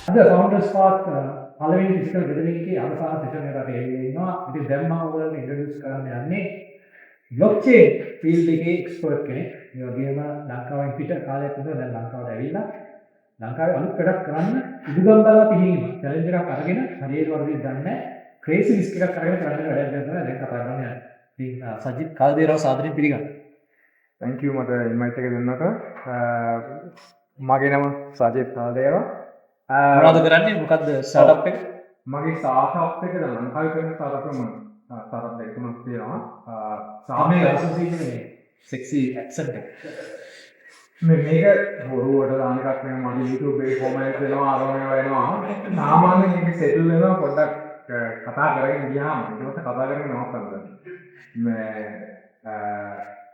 අද ෆවුන්ඩර්ස් පාක් පළවෙනි ෆිසිකල් ගෙදරින්ගේ අවසාන සෙෂන් එකට එනවා. ඉතින් දැන් මම ඔයගොල්ලන්ට ඉන්ට්‍රොඩියුස් කරන්න යන්නේ බ්ලොක්චේන් ෆීල්ඩ් එකේ එක්ස්පර්ට් කෙනෙක්. ඒ වගේම ලංකාවෙන් පිට කාලයක් ඉඳලා දැන් ලංකාවට ඇවිල්ලා ලංකාවේ අලුත් වැඩක් කරන්න ඉදුගම්බලා පිළිගීම චැලෙන්ජ් එකක් අරගෙන හරියට වරදින් දන්නේ ක්‍රේසි රිස්ක් එකක් අරගෙන කරන්න වැඩක් කරනවා. දැන් කතා කරන්න යන්නේ. ඉතින් සජිත් කාල්දේරව සාදරයෙන් පිළිගන්න. Thank you මට ඉන්වයිට් එක දුන්නට. මගේ නම සජිත් කාල්දේරව. මොනවද කරන්නේ? මොකද්ද ස්ටාර්ට්අප් එක? මගේ ස්ටාර්ට්අප් එක දැන් ලංකාවේ කරන ස්ටාර්ට්අප් එක මම ස්ටාර්ට්අප් දෙකක් තියෙනවා. සාමේ ඇසෝසියේෂන් එකේ සෙක්සි ඇක්සන්ට් එක. මේක බොරුවට දාන එකක් නෙමෙයි. මගේ YouTube එකේ කොමන්ට් වෙනවා අරගෙන වෙනවා. සාමාන්‍යයෙන් මේක සෙටල් වෙනවා පොඩ්ඩක් කතා කරගෙන ගියාම ඊට පස්සේ කතා කරගෙන නවත්තන්න.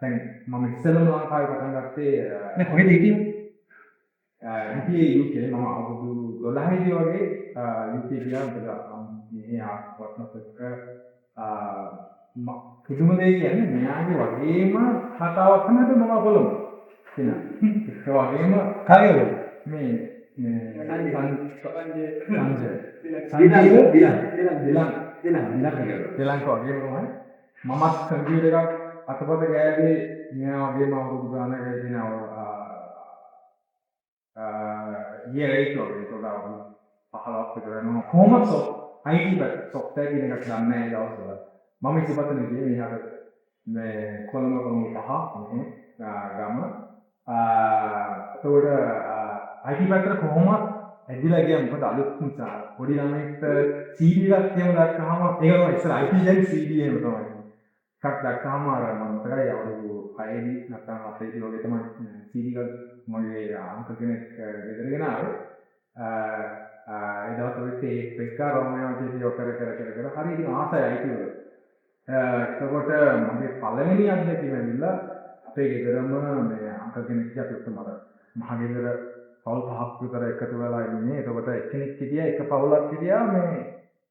දැන් මම ඉස්සෙල්ලාම ලංකාවේ පටන් ගත්තේ නේ කොහෙද හිටියේ? හිටියේ UK. මම අවුරුදු 12 දී වගේ UK ගියා. මේ ආත්මත්ක පුදුම දෙයක් කියන්නේ මෙයාගේ වගේම කතාවක් තමයි මම බලමු. එහෙනම් ඒක වගේම කාගේද? මේ ශ්‍රීලංකාව වගේම තමයි මමත් කම්පියුටර් එකක් අතපත ගෑවේ මෙයා වගේම අවුරුදු ගානක ඉඳිනවා year 8 වගේ ඒකට 15ක් විතර යනවා කොහොමද IT බත් software කියන එකක් දන්නේ නැහැ ඒ දවස්වල මම ඉතිපතන ගියේ මෙහාට මේ කොළඹ පහ මේ ගම එතකොට IT පැත්තට කොහොමද ඇදිලා ගියා මොකද අලුත් නිසා පොඩි ළමෙක්ට CD එකක් එහෙම දැක්කහම ඒක තමයි ඉස්සර IT දැන් CD එහෙම තමයි එකක් දැක්කහම අර මම මතකයි අවුරුදු 6 දී නැත්නම් 7 දී වගේ තමයි CD එක මගේ අංක කෙනෙක් ගෙදරගෙන ආවේ ඒ දවස්වල පෙක්කා රෝමයා වගේ කර හරි ඉතින් ආසයි IT වල එතකොට මගේ පළවෙනි අත්දැකීම ඇවිල්ලා අපේ ගෙදරම මේ අංක කෙනෙක් අපිට මහගෙදර පවුල් පහක් විතර එකතු වෙලා ඉන්නේ. එතකොට එක්කෙනෙක් හිටියා එක පවුලක් හිටියා මේ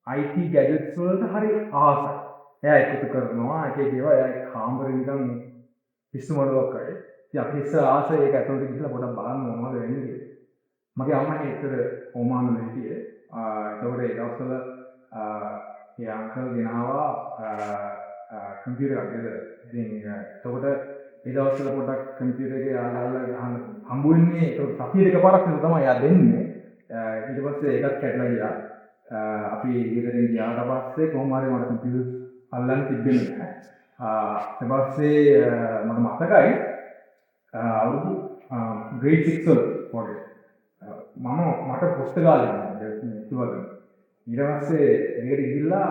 IT gadgets වලට හරි ආසයි. එයා එකතු කරනවා එක ඒවා එයා කාමරේ නිකන් පිස්සු මොඩලක් කරේ. ඉතින් අපි ඉස්සර ආසයි ඒක ඇතුළට ගිහලා පොඩක් බලන්න මොනවද වෙන්නේ කියලා. මගේ අම්මා ඒතර ඕමානු හිටියේ. එතකොට ඒ දවස්වල ඒ අංකල් ගෙනාවා කම්පියුටර් එකක් ගෙදර. ඉතින් එතකොට ඒ දවස්වල පොඩ්ඩක් කම්පියුටර් එකේ ආලාලා ගහන්න හම්බු වෙන්නේ ඒක සතියේ එකපාරක් නෙවෙයි තමයි එයා දෙන්නේ. ඊට පස්සේ ඒකත් කැඩලා ගියා. අපි ගෙදරින් ගියාට පස්සේ කොහොම හරි මට කම්පියුටර් අල්ලන්න තිබෙන්නේ නැහැ. ඊට පස්සේ මට මතකයි අවුරුදු grade 6 වල වගේ මට පුස්තකාලේ ඉතිවල ඊට පස්සේ ඒකට ගිහිල්ලා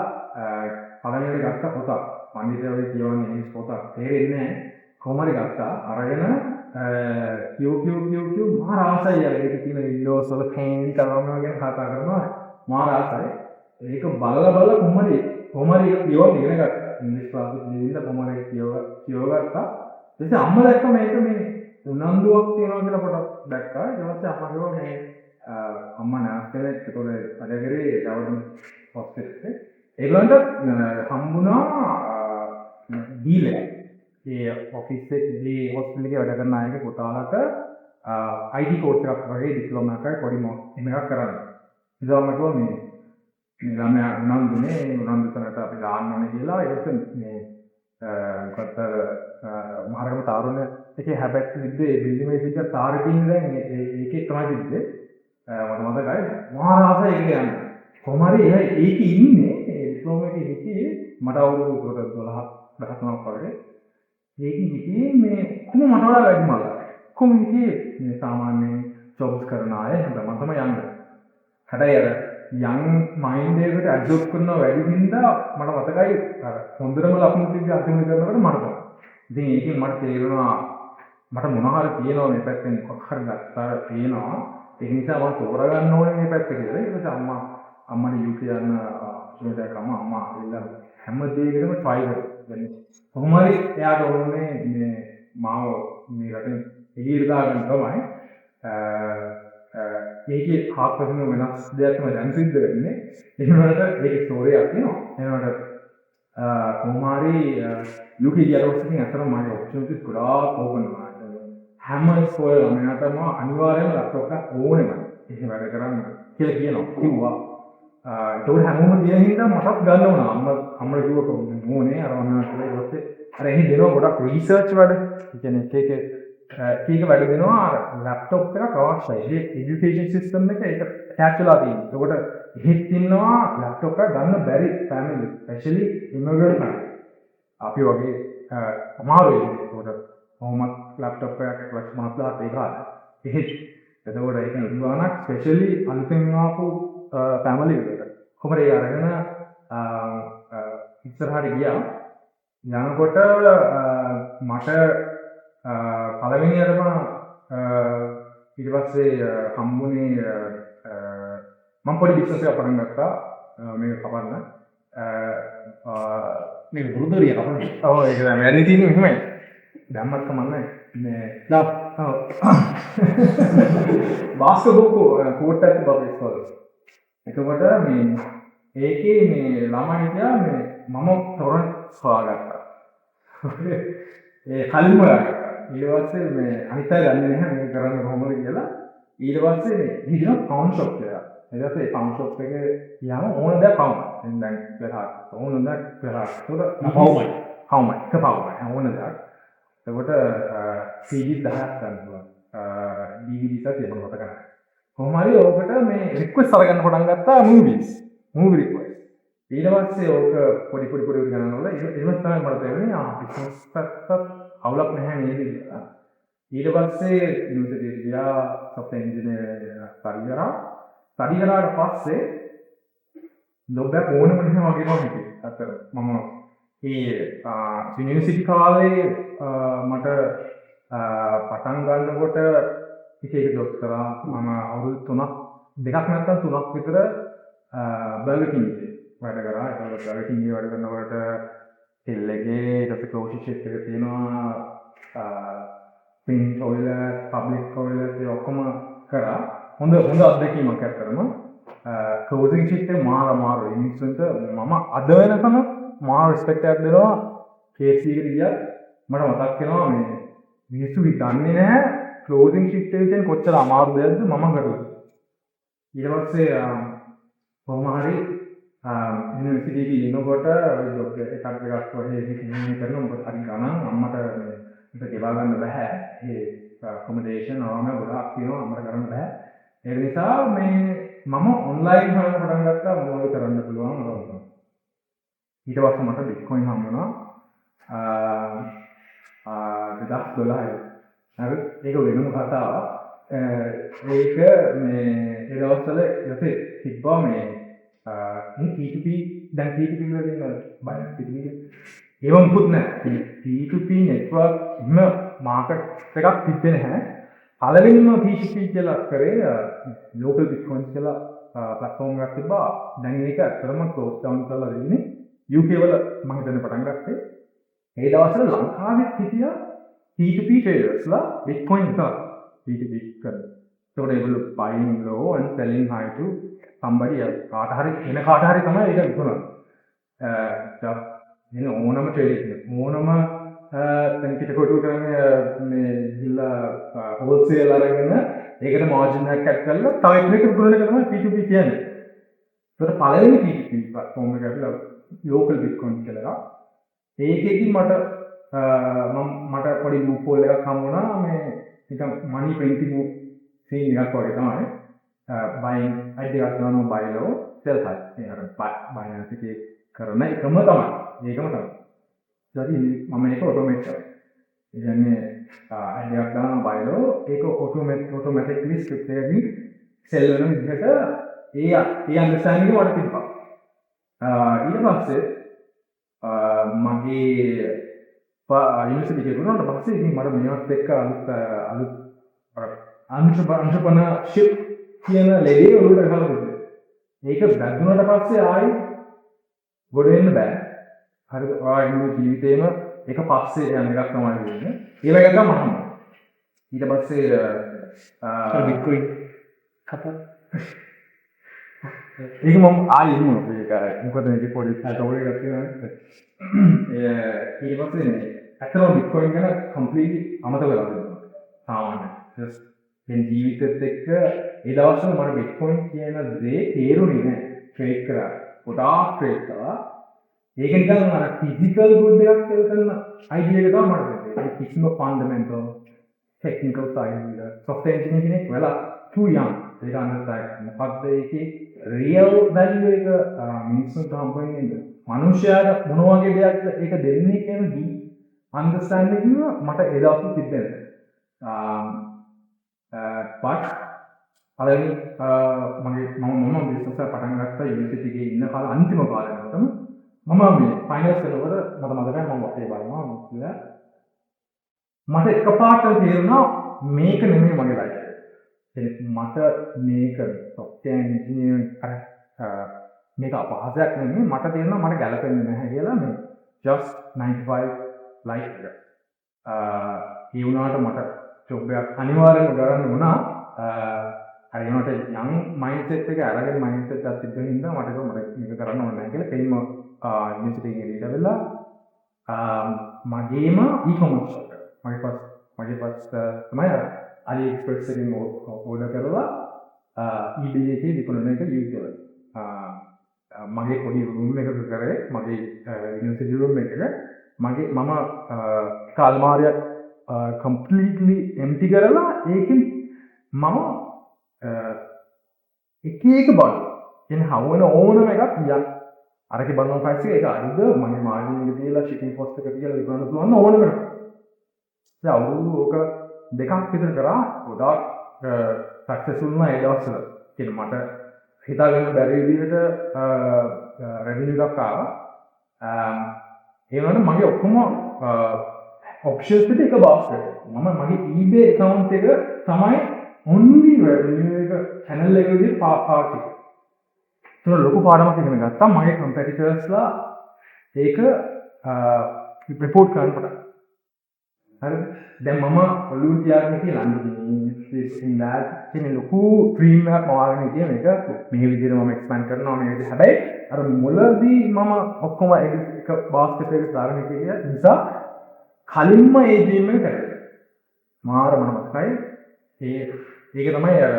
පළවෙනිට ගත්ත පොතක් පඬිතුමා කියවන්නේ ඉංග්‍රීසි පොතක් තේරෙන්නේ නැහැ කොහොම හරි ගත්තා අරගෙන කියෝ මාර ආසයි ඒක තියෙන Windows වල paint කරනවා ගැන කතා කරනවා මාර ආසයි ඒක බලලා කොහොම හරි කියවන්න ඉගෙන ගත්තා ඉංග්‍රීසි ක්ලාස් එකේ ඉඳලා කොහොම හරි කියවගත්තා ඊට අම්මා දැක්ක මේක මේ උනන්දුවක් තියනවා කියලා පොඩක් දැක්කා ඊට පස්සේ අප්පා කිව්වා මේ අම්මා නැස්කලේ ඒතකොට වැඩ කරේ ගවර්න්මන්ට් හොස්පිටල් ඒගොල්ලන්ට හම්බුණා ඩීලර් ඒ ඔෆිස් එකේ හොස්පිටල් එකේ වැඩ කරන අයගේ පුතාලට IT කෝස් එකක් වගේ ඩිප්ලෝමා එකක් පොඩි එකක් කරන්න. ඉතින් මම කිව්වා මේ ළමයා උනන්දු කරනට අපි දාන්න ඕනේ කියලා ඒකත් මේ මොකක්ද මහරගම තාරුණ එකේ හැබැයි තිබ්බේ ඒ බිල්ඩින් එකේ තිබ්බ තාරකින් දැන් ඒකේ තමයි තිබ්බේ. මට මතකයි මහා රාසය එකට යන්න. කොහොම හරි ඒකේ ඉන්නේ ඒ ඩිප්ලෝමා එකේ හිටියේ මට අවුරුදු 12 13ක් වගේ. ඒකේ හිටියේ මේ කොහොම මට වඩා වැඩි මල්ලා. කොහොම හිටියේ මේ සාමාන්‍ය ජොබ්ස් කරන අය හැමදාම තමයි යන්නේ. හැබැයි අර යන් මයින්ඩ් එකකට ඇඩ්ජස්ට් කරනවා වැඩි හින්දා මට මතකයි අර හොඳටම ලකුණු තිබ්බ අන්තිමට කරනකොට මට තමයි. ඉතින් ඒකෙන් මට තේරෙනවා මට මොනවා හරි තියෙනවා මේ පැත්තෙන් මොකක් හරි ගත්තා තියෙනවා. ඒ නිසා මම තෝරගන්න ඕනේ මේ පැත්ත කියලා. ඊට පස්සේ අම්මට UK යන සුවදකම අම්මා ඉල්ලන හැම දෙයකටම try කරා. කොහොම හරි එයාට ඕනේ මේ මාව මේ රටෙන් එළියට දාගන්න තමයි. ඒකේ හාත්පසින් වෙනස් දෙයක් තමයි දැන් සිද්ධ වෙන්නේ. ඒ වුණාට ඒකේ ස්ටෝරියක් තියෙනවා. එනකොට කොහොම හරි UK ගියාට පස්සේ අතන මගේ ඔප්චුනිටිස් ගොඩාක් ඕපන් වුණා. හැම ස්කෝලේ ළමයාටම අනිවාර්යයෙන්ම ලැප්ටොප් එකක් ඕනෙමයි. එහෙම වැඩ කරන්න කියලා කියනවා කිව්වා. ඒකට හැමෝම කියන හින්දා මටත් ගන්න වුණා. අම්මලා කිව්වා මොනේ අර වුණා කියලා. ඊට පස්සේ අර එහෙන් දෙනවා ගොඩක් රිසර්ච් වැඩ. ඒ කියන්නේ එක වැඩ දෙනවා අර ලැප්ටොප් එකක් අවශ්‍යයි. ඒ এডুকেෂන් සිස්ටම් එක ඒක ඇටච් වෙලා තියෙනවා. ඒකට එහෙත් ඉන්නවා ලැප්ටොප් එකක් ගන්න බැරි ෆැමිලි, ස්පෙෂලි ඉමිග්‍රන්ට් ෆැමිලි. අපි වගේ අමාරුයි. ඒකට කොහොමත් ලැප්ටොප් එකක් ලක්ෂ 50,000ක් ඒකාද. එහෙත් එතකොට ඒක ඉන්නවා ස්පෙෂලි අලුතෙන් ආපු ෆැමිලි එකට. කොහොමද ඒ අරගෙන ඉස්සරහට ගියා. යනකොට මට පළවෙනියටම ඊට පස්සේ හම්බුනේ මම පොඩි බිස්නස් එකක් පටන් ගත්තා මේක කපන්න. මේක වෘදුරිය කපන්න. ඔව් ඒක තමයි වැඩි තියෙන්නේ මෙහෙමයි. දැම්මත් කමන්නේ මේ ලා බාස්කට්බෝල් කෝට් එකක් බබල් ඉස්කෝල. එතකොට මේ ඒකේ මේ ළමයි ගියා මේ මම ටොරන්ට් හොයාගත්තා. ඒ කලින්ම හොයාගත්තා. ඊට පස්සේ මේ අනිත් අය දන්නේ නැහැ මේක කරන්න කොහොමද කියලා. ඊට පස්සේ මේ හිතන පවුන්ඩ් ෂොප් එකක්. ඊට පස්සේ පවුන්ඩ් ෂොප් එකේ ගියාම ඕන දේ පවුන්ඩ්. දැන් පෙරහත් ඕන දේ පෙරහත්. ඒක පවුන්ඩ්. ඕන දේ. එතකොට CD 10ක් ගන්න පුළුවන්. DVD එකක් තියෙනවා මතක නැහැ. කොහොම හරි ඕකට මේ රික්වෙස්ට් අරගන්න පටන් ගත්තා මූවි රික්වෙස්ට්. ඊට පස්සේ ඕක පොඩි ගණන්වල ඊට පස්සේ තමයි මට තේරුනේ බිස්නස් පැත්තත් අවුලක් නැහැ නේද කියලා. ඊට පස්සේ යුනිවර්සිටි එකට ගියා සොෆ්ට්වෙයාර් ඉන්ජිනේරින් ස්ටඩි කරාට පස්සේ ලොබ්බක් ඕනම නැහැ වගේ මම හිතුවේ. අතර මම ඒ යුනිවර්සිටි කාලේ මට පටන් ගන්නකොට එක ජොබ් කරා. මම අවුරුදු 2ක් නැත්නම් 3ක් විතර බර්ගර් කිං එකේ වැඩ කරා. ඒකවල බර්ගර් කිං එකේ වැඩ කරනකොට තෙල් එකේ ඊට ක්ලෝසින් ෂිෆ්ට් එක තියෙනවා. පින් ටොයිලට්, පබ්ලික් ටොයිලට් ඒ ඔක්කොම කරා. හොඳ අත්දැකීමක් ඇත්තටම. ක්ලෝසින් ෂිෆ්ට් එක මාරු මිනිස්සුන්ට මම අද වෙනකම මාර රිස්පෙක්ට් එකක් දෙනවා. KFC එකට ගියා මට මතක් වෙනවා මේ මිනිස්සු හිතන්නේ නැහැ ක්ලෝසින් ෂිෆ්ට් එක කියන්නේ කොච්චර අමාරු දෙයක්ද මම කරලා. ඊට පස්සේ කොහොම හරි යුනිවර්සිටි එකේ ඉන්නකොට ජොබ් එකක් වගේ ඉන්නේ කරන මොකද හරි ගණන් අම්මට මේක ගෙවා ගන්න බෑ. ඒ ඇකොමඩේෂන් ඕන ගොඩක් තියෙනවා අම්මට කරන්න බෑ. ඒ නිසා මේ මම ඔන්ලයින් හොයන්න පටන් ගත්තා මොනවද කරන්න පුළුවන් කියලා. ඊට පස්සේ මට බිට්කොයින් හම්බ වුණා. 2012 හරි ඒක වෙනම කතාවක්. ඒක මේ ඒ දවස්වල යතේ තිබ්බා මේ P2P දැන් P2P වල තියෙන බය P2P ඒව මුකුත් නැහැ. P2P network ඉන්න මාකට් එකක් තිබ්බේ නැහැ. පළවෙනිම P2P කියලා කරේ local bitcoins කියලා platform එකක් තිබ්බා. දැන් ඒක අතරම close down කරලා දෙන්නේ UK වල මම හිතන්නේ පටන් ගත්තේ. ඒ දවස්වල ලංකාවේ හිටියා P2P traders Bitcoin P2P කරනවා. So they will buying low and selling high to somebody else. කාට හරි තමයි ඒක විකුණන්නේ. එන ඕනම ට්‍රේඩින් ඕනම දැන් පිට කොටු කරන්නේ මේ ගිල්ලා හෝල්සේල් අරගෙන ඒකට මාර්ජින් එකක් ඇඩ් කරලා තව එකකට විකුණන එක තමයි P2P කියන්නේ. ඒකට පළවෙනි P2P platform එක අපිලා local bitcoin කියලා. ඒකෙදි මට පොඩි ලූප් එකක් හම්බුණා මේ නිකන් money printing scene එකක් වගේ තමයි. buying idea එකක් ගන්නවා buy low sell high. ඒ අර Binance එකේ කරන එකම තමයි. ඒකම තමයි. ඊට මම ඒක ඔටෝමේට් කරා. ඒ කියන්නේ idea එකක් ගන්නවා buy low ඒක automatically script එකකින් sell වෙන විදිහට ඒ understanding එක මට තිබ්බා. ඊට පස්සේ මගේ යුනිවර්සිටි එකේ වුණාට පස්සේ ඉතින් මට මේවත් එක්ක අලුත් entrepreneurship කියන ලෙඩේ උඩට ගහලා දුන්නා. ඒක වැදුනට පස්සේ ආයි ගොඩ වෙන්න බෑ. හරිද? ඔයාගේ ජීවිතේම එක පස්සේ යන එකක් තමයි වෙන්නේ. ඒ වගේ තමයි මම. ඊට පස්සේ Bitcoin කතා ඒක මම ආයෙ ඉන්නවා ඒක මොකද මේක පොඩි කවුරු එකක් තියෙනවා ඊට පස්සේ මේ ඇත්තටම Bitcoin ගැන කම්ප්ලීට්ලි අමතක වෙලා තියෙනවා සාමාන්‍යයෙන් just දැන් ජීවිතෙත් එක්ක ඒ දවස්වල මට බිට්කොයින් කියන දේ තේරුනේ නැහැ. ට්‍රේඩ් කරා. ගොඩාක් ට්‍රේඩ් කරා. ඒක නිකන් අර ෆිසිකල් ගුඩ් එකක් සෙල් කරන අයිඩියා එක තමයි මට දෙන්නේ. ඒක කිසිම ෆන්ඩමෙන්ටල් ටෙක්නිකල් සයිඩ් එක. සොෆ්ට්වෙයාර් ඉන්ජිනියර් කෙනෙක් වෙලා too young. ඒක අන්ඩර්ස්ටෑන්ඩ්. මොකක්ද ඒකේ රියල් වැලියු එක මිනිස්සුන්ට හම්බ වෙන්නේ. මනුෂ්‍යයාට මොන වගේ දෙයක්ද ඒක දෙන්නේ කියන දී අන්ඩර්ස්ටෑන්ඩින් එක මට ඒ දවස්වල තිබෙන්නේ. but අලෙවි මගේ මම බිස්නස් එක පටන් ගත්තා යුනිවර්සිටි එකේ ඉන්න කාලේ අන්තිම කාලෙකටම මම මේ ෆයිනල්ස් කරනකොට මට මතකයි මම වටේ බලනවා කියලා මට එකපාරට තේරුණා මේක නෙමෙයි මගේ ලයිෆ් එක. මට මේක සොෆ්ට්වෙයාර් ඉන්ජිනියරින් මේක අපහසුයක් නෙමෙයි මට තේරුණා මට ගැලපෙන්නේ නැහැ කියලා මේ just 95 ලයිෆ් එක. ඒ වුණාට මට ජොබ් එකක් අනිවාර්යයෙන්ම කරන්න වුණා. හරි ඒකට යම් මයින්ඩ්සෙට් එක අරගෙන මයින්ඩ්සෙට් එකක් තිබ්බ හින්දා මට මේක කරන්න ඕනේ නැහැ කියලා කෙලින්ම යුනිවර්සිටි එකේ ඉඳලා මගේම e-commerce shop එක. මගේ ෆස්ට් තමයි AliExpress එකෙන් ඕඩර් කරලා eBay එකේ විකුණන එක යූස් කරලා. මගේ පොඩි රූම් එකක කරේ මගේ යුනිවර්සිටි රූම් එකක මම කාල්මාරියක් completely empty කරලා ඒකෙන් මම එක බලනවා. කියන්නේ හවුන ඕනම එකක් තියන්න. අරක බලන price එක අරිද මගේ margin එක තියලා shipping cost එක තියලා විකුණන්න පුළුවන් ඕනම එකක්. ඒ අවුරුදු ඕක දෙකක් විතර කරා ගොඩාක් successful වුණා ඒ දවස්වල. කියන්නේ මට හිතාගන්න බැරි විදිහට revenue එකක් ආවා. ඒ වුණාට මගේ ඔක්කොම options ටික එක box කරේ. මම මගේ eBay account එක තමයි only revenue එක channel එක විදිහට පාවිච්චි කරේ. ඒක ලොකු පාඩමක් ඉගෙන ගත්තා. මගේ competitorsලා ඒක report කරන්න පටන් ගත්තා. හරිද? දැන් මම ඔළුව තියාගෙන කියලා ලන්ඩන් ඉන්න ලොකු ඩ්‍රීම් එකක් මවාගෙන ඉතින් මේක මේ විදිහට මම එක්ස්පෑන්ඩ් කරනවා මේ විදිහට. හැබැයි අර මුලදී මම ඔක්කොම එක බාස්කට් එකක දාගෙන ඉතින් නිසා කලින්ම ඒ ඩ්‍රීම් එක කරා. මාර මතකයි. ඒක තමයි අර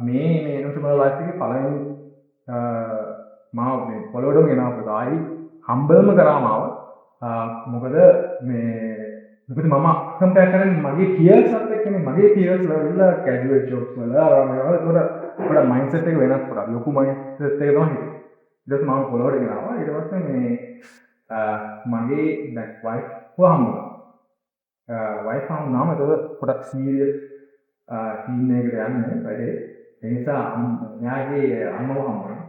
මේ එන්ටර්ප්‍රනර් ලයිෆ් එකේ පළවෙනි මාව මේ පොළොවටම ගෙනාවු ගායි හම්බල්ම කරාම ආව. මොකද මොකද මම කම්පෙයාර් කරන්නේ මගේ පියර්ස්වත් එක්කනේ. මගේ පියර්ස් වල කැජුවල් ජොබ්ස් වල පොඩ මයින්ඩ්සෙට් එක වෙනස් පොඩක් ලොකු මයින්ඩ්සෙට් එක තමයි හිටියේ. ඊට පස්සේ මම පොළොවට ගෙනාවා. ඊට පස්සේ මගේ දැන් වයිෆ් හම්බුණා. වයිෆ් හම්බුනාම ඒක පොඩක් සීරියස් ටීම් එකකට යන්නේ වැඩේ. ඒ නිසා න්යාගේ අම්මව හම්බුණා.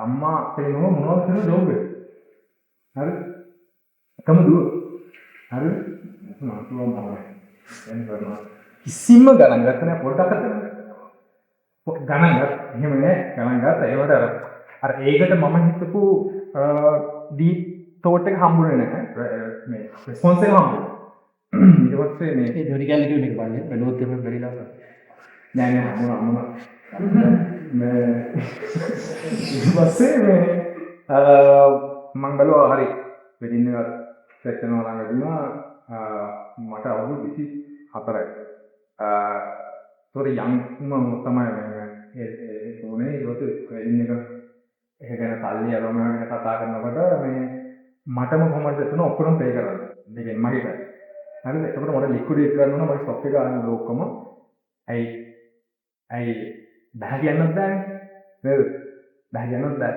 අම්මා කෙනෙක් මොනවද කරන ජොබ් එක. හරි. කම දුව. හරි. කිසිම ගණන් ගත්ත නෑ පොඩ්ඩක් ගණන් ගත්ත. එහෙම නෑ ගණන් ගත්ත. ඒවට අර ඒකට මම හිතපු ඩීප් තෝට් එක හම්බුනේ නැහැ. මේ රෙස්පොන්ස් එක හම්බුනේ. ඊට පස්සේ මේ ජොනි කැලේ කියන එක බලන්නේ බැලුවොත් එමෙ බැරිලා නෑ හම්බුණා. මේ ඊට පස්සේ මේ මම බැලුවා හරි වෙඩින් එක සෙට් කරනවා ළඟ දුන්නා. මට අවුරුදු 24යි. ඒතකොට යම් තමයි ඒ ඕනේ ඒකට වෙඩින් එක ඒක ගැන සල්ලි අරමුණ ගැන කතා කරනකොට මේ මටම කොහොමද එතන ඔක්කොම පේ කරන්නේ. දෙකෙන් මගේ පැත්ත. හරිද? ඒකට මට ලික්විඩේට් කරන්න ඕන මගේ ස්ටොක් එක ආන ඔක්කොම. ඇයි බෑ කියන්නත් බෑනේ. නේද? බෑ කියන්නත් බෑ.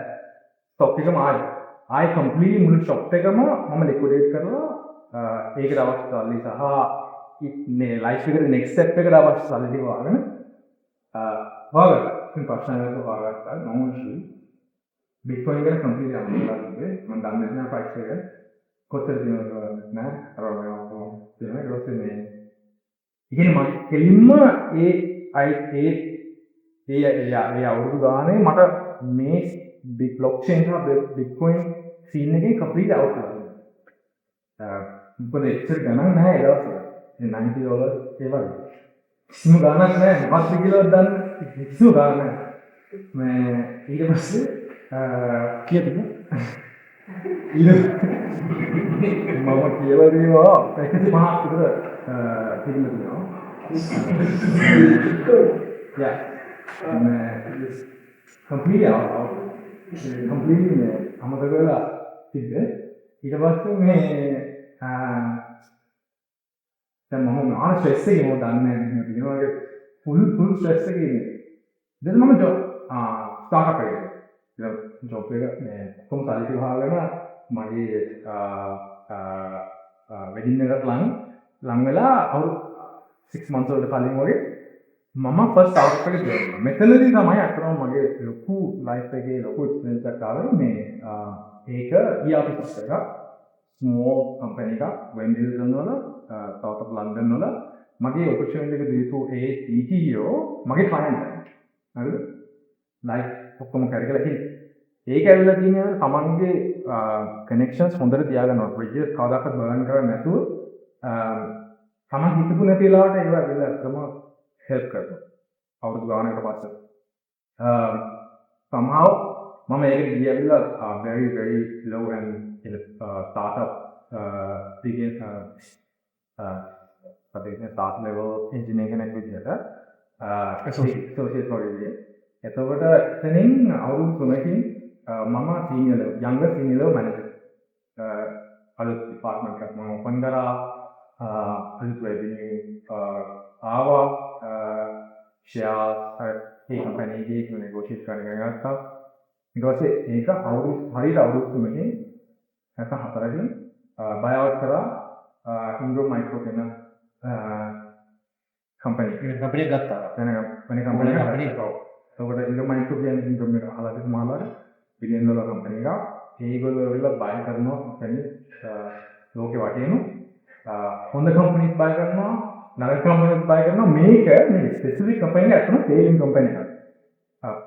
ස්ටොක් එකම ආයි කම්ප්ලීට් මුළු ස්ටොක් එකම මම ලික්විඩේට් කරලා ඒකට අවශ්‍ය සල්ලි සහ මේ ලයිෆ් එකේ නෙක්ස්ට් ස්ටෙප් එකට අවශ්‍ය සල්ලි ටික වහගෙන හොයාගත්තා. ඉතින් පර්සනල් එක හොයාගත්තා. නොමුෂි Bitcoin ගැන කම්ප්ලීට් අහලා තිබේ. මම දන්නේ නැහැ ප්‍රයිස් එක. කොච්චර දිනවද නැහැ. අර මේ රොස්සේ මේ ඉතින් මම කෙලින්ම ඒ අවුරුදු ගානේ මට මේ බ්ලොක්චේන් සහ Bitcoin සීන් එකේ කම්ප්ලීට් අවුට් කරලා. මොකද එච්චර ගණන් නැහැ ඒ දවස්වල. $90 ඒ වගේ. කිසිම ගණන් නැහැ. මොකක්ද කියලා දන්නේ කිසිම ගණන් නැහැ. මේ ඊට පස්සේ කීයද මම කියලා දීවා 150ක් විතර තිබුණා. Yeah. It's completely out. Completely අමතක වෙලා තිබ්බ. ඊට පස්සේ මේ දැන් මම මාන ස්ට්‍රෙස් එකේ මොකද දන්නේ නැහැ නේද? ඒ වගේ full ස්ට්‍රෙස් එකේ ඉන්නේ. දැන් මම ස්ටාර්ට් එකේ. ජොබ් එක මේ කොහොමද සල්ලි වහගෙන මගේ වෙඩින් එකට ලං වෙලා අවුරුදු 6 months වලට කලින් වගේ මම ෆස්ට් අවුට් එකට ගියා. මෙතනදී තමයි අතනම මගේ ලොකු ලයිෆ් එකේ ලොකු එක්ස්පීරියන්ස් එකක් ආවේ මේ ඒක ERP සිස්ටම් එකක් ස්මෝල් කම්පැනි එකක් වෙන්ඩිල්ටන් වල සවුත් ඔෆ් ලන්ඩන් වල මගේ ඔපර්චුනිටි එක දීපු ඒ CTO මගේ ක්ලයන්ට් එක. හරිද? ලයිෆ් ඔක්කොම කරගලා ඒක ඇවිල්ලා තියෙන්නේ තමන්ගේ කනෙක්ෂන්ස් හොඳට තියාගන්න ඕන. බ්‍රිජස් කවදාකවත් බර්න් කරන්නේ නැතුව තමන් හිතපු නැති වෙලාවට ඒව ඇවිල්ලා අතම හෙල්ප් කරනවා. අවුරුදු ගානකට පස්සේ. somehow මම ඒක ගියවිලා very low and startup begin start level engineer කෙනෙක් විදියට associate වගේ. එතකොට එතනින් අවුරුදු 3කින් මම younger senior manager අලුත් department එකක් මම open කරා අලුත් revenue ආවා shares ඒ company එකේ negotiate කරගෙන ගත්තා. ඊට පස්සේ ඒක හරියට අවුරුදු 3කින් නැත්නම් 4කින් buyout කරා Ingram Micro කියන company කම්පැනි ගත්තා. වෙන company එකක්. එතකොට Ingram Micro කියන්නේ Ingram එක අහලා තියෙන මහලාට බිලියන් ඩොලර් කම්පැනි එකක්. ඒගොල්ලෝ වෙලා buy කරනවා company ලෝකෙ වටේම හොඳ companies buy කරනවා නරක companies buy කරනවා. මේක මේ specific company එක අතන scaling company එකක්.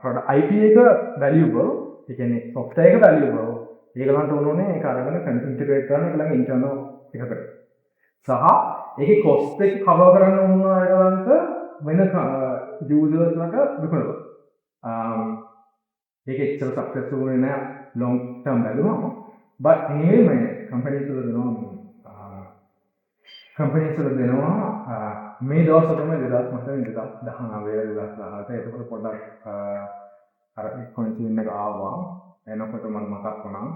product IP එක valuable, ඒ කියන්නේ software එක valuable. ඒගොල්ලන්ට ඕනේ ඒක අරගෙන integrate කරන්න ඒගොල්ලන්ගේ internal එකකට. සහ ඒකේ cost එක cover කරන්න ඕන ඒගොල්ලන්ට වෙන users ලට විකුණනවා. ඒක එච්චර successful වෙන්නේ නැහැ long term value. but anyway මේ companies වල දෙනවා මේ දවස් තමයි 2019 2018 එතකොට පොඩ්ඩක් අර කොන්ටින් එක ආවා. එනකොට මම මතක් වුණා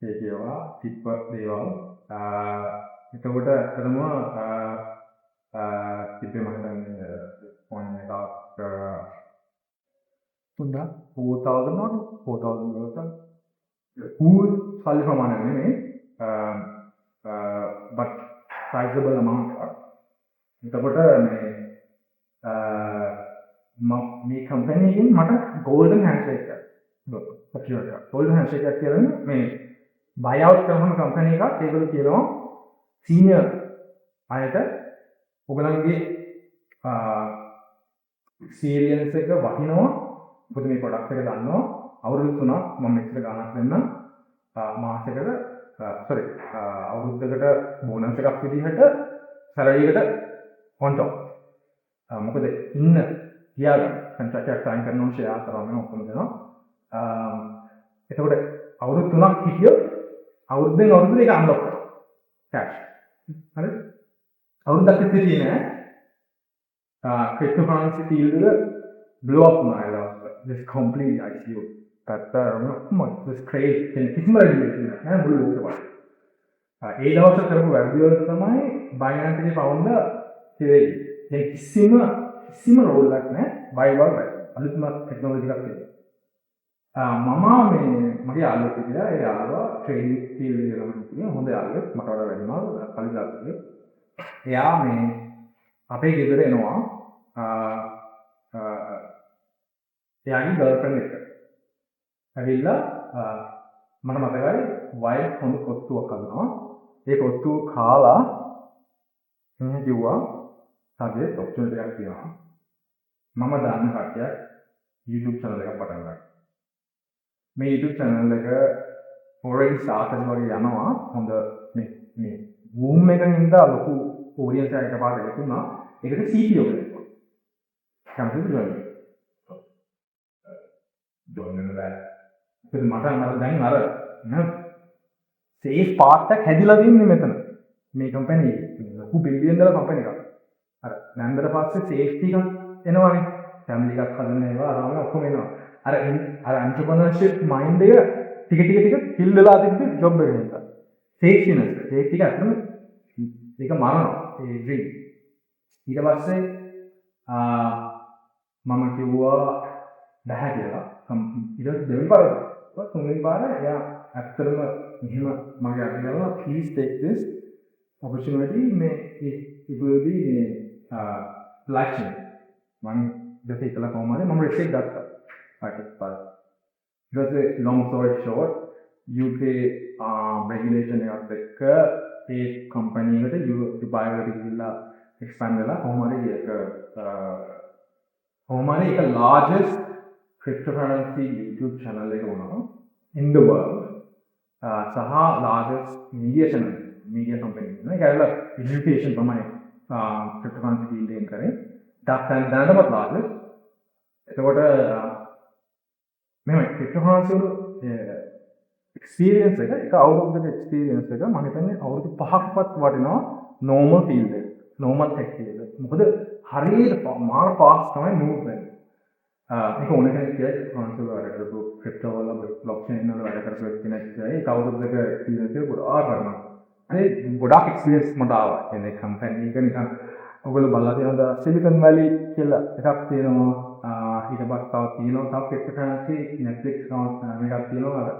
ඒ කියවා තිප්ප දේවල්. එතකොට අතරම තිබ්බේ මම හිතන්නේ ෆෝන් එකක් 4000 වලට full සල්ලි ප්‍රමාණයක් නෙමෙයි but sizable amount එකක්. එතකොට මේ company එකෙන් මට golden handshake එකක් දුන්නා. golden handshake එකක් කියන්නේ මේ buyout කරන company එකක් ඒගොල්ලෝ කියනවා senior අයට ඔයගලන්ගේ experience එක වටිනවා. මොකද මේ product එක දන්නවා අවුරුදු 3ක් මම මෙච්චර ගාණක් දෙන්නම් මාසෙකට අවුරුද්දකට බෝනස් එකක් විදිහට salary එකට on top. මොකද ඉන්න තියාගන්න contract එකක් sign කරනවා share කරනවා ඔක්කොම දෙනවා. එතකොට අවුරුදු 3ක් හිටියොත් අවුරුද්දෙන් අවුරුද්දට ඒක unlock කරනවා cash. හරි? අවුරුද්දක් තිස්සේ තියෙන cryptocurrency field එක blow up වුණා ඒ දවස්වල. Just completely ICO. That just crazy. කිසිම regulation නැහැ මුළු ලෝකෙම. ඒ දවස්වල කරපු වැඩි වල තමයි Binance එකේ founder ඉතිරි. දැන් කිසිම රෝල් එකක් නැහැ. buy අලුත්ම ටෙක්නොලොජි එකක් තියෙනවා. මම මගේ යාළුවෙක් කියලා ඒ යාළුවා ට්‍රේඩින් ෆීල්ඩ් එකේ ගමන් තියෙන හොඳ යාළුවෙක් මට වඩා වැඩිමල් කලින් දාපු. එයා අපේ ගෙදර එනවා එයාගේ ගර්ල්ෆ්‍රෙන්ඩ් එක. ඇවිල්ලා මට මතකයි වයිෆ් හොඳ කොත්තුවක් අරනවා. ඒ කොත්තුව කාලා මම කිව්වා සාගේ ඔප්ෂන් එකක් තියෙනවා. මම දාන්න කට්ටියක් YouTube channel එකක් පටන් ගන්නවා. මේ YouTube channel එක already started වගේ යනවා. හොඳ මේ boom එකකින් ඉඳලා ලොකු audience එකක් පාට එකතුණා. ඒකට CTO කෙනෙක්. කම්පියුටර් join වෙනවා. ඒක මට දැන් අර safe part එක හැදිලා තින්නේ මෙතන. මේ කම්පැනි එක ලොකු බිලියන් ඩොලර් කම්පැනි එකක්. අර නැන්දට පස්සේ සේෆ්ටි එකක් එනවනේ. ෆැමිලි එකක් හදන ඒවා අරගෙන ඔක්කොම එනවා. අර එන්ටර්ප්‍රෙනර්ෂිප් මයින්ඩ් එක ටික කිල් වෙලා තිබ්බේ ජොබ් එකේ නේද? සේෆ්ටිනස්. සේෆ්ටි එක අතන ඒක මරනවා. ඒ ඩ්‍රීම්. ඊට පස්සේ මම කිව්වා බෑ කියලා. ඊට දෙවෙනි පාරට තුන්වෙනි පාර එයා ඇත්තටම මෙහෙම මගේ අත ගාලා please take this opportunity මේ it will be life changing. මම දෙක ඉතලා කොහමද මම රිස්ක් ගත්තා. It was a long story short, UK regulation එකත් එක්ක ඒ කම්පැනි එකට දුබායි වලට ගිහිල්ලා expand වෙලා කොහොමද ඒක largest cryptocurrency YouTube channel එක වුණා in the world. සහ largest media channel, media company. ඒක ඇවිල්ලා education තමයි cryptocurrency field එකෙන් කරේ. දැනටමත් largest. එතකොට මෙහෙම cryptocurrency වල experience එක අවුරුද්දක experience එක මම හිතන්නේ අවුරුදු 5ක්වත් වටිනවා normal field එක. normal tech field එක. මොකද හරියට මාර fast තමයි move වෙන්නේ. ඒක ඕන කෙනෙක් කියලා cryptocurrency වල වැඩ කරපු crypto වල blockchain වල වැඩ කරපු කෙනෙක් කියලා ඒක අවුරුද්දක experience එක ගොඩාක් කරනවා. ඒ ගොඩාක් experience මට ආවා. කියන්නේ company එක නිකන් ඔයගොල්ලෝ බලලා තියෙනවද Silicon Valley කියලා එකක් තියෙනවා. ඊට පස්සේ තව තියෙනවා තව cryptocurrency Netflix එකක් තියෙනවා.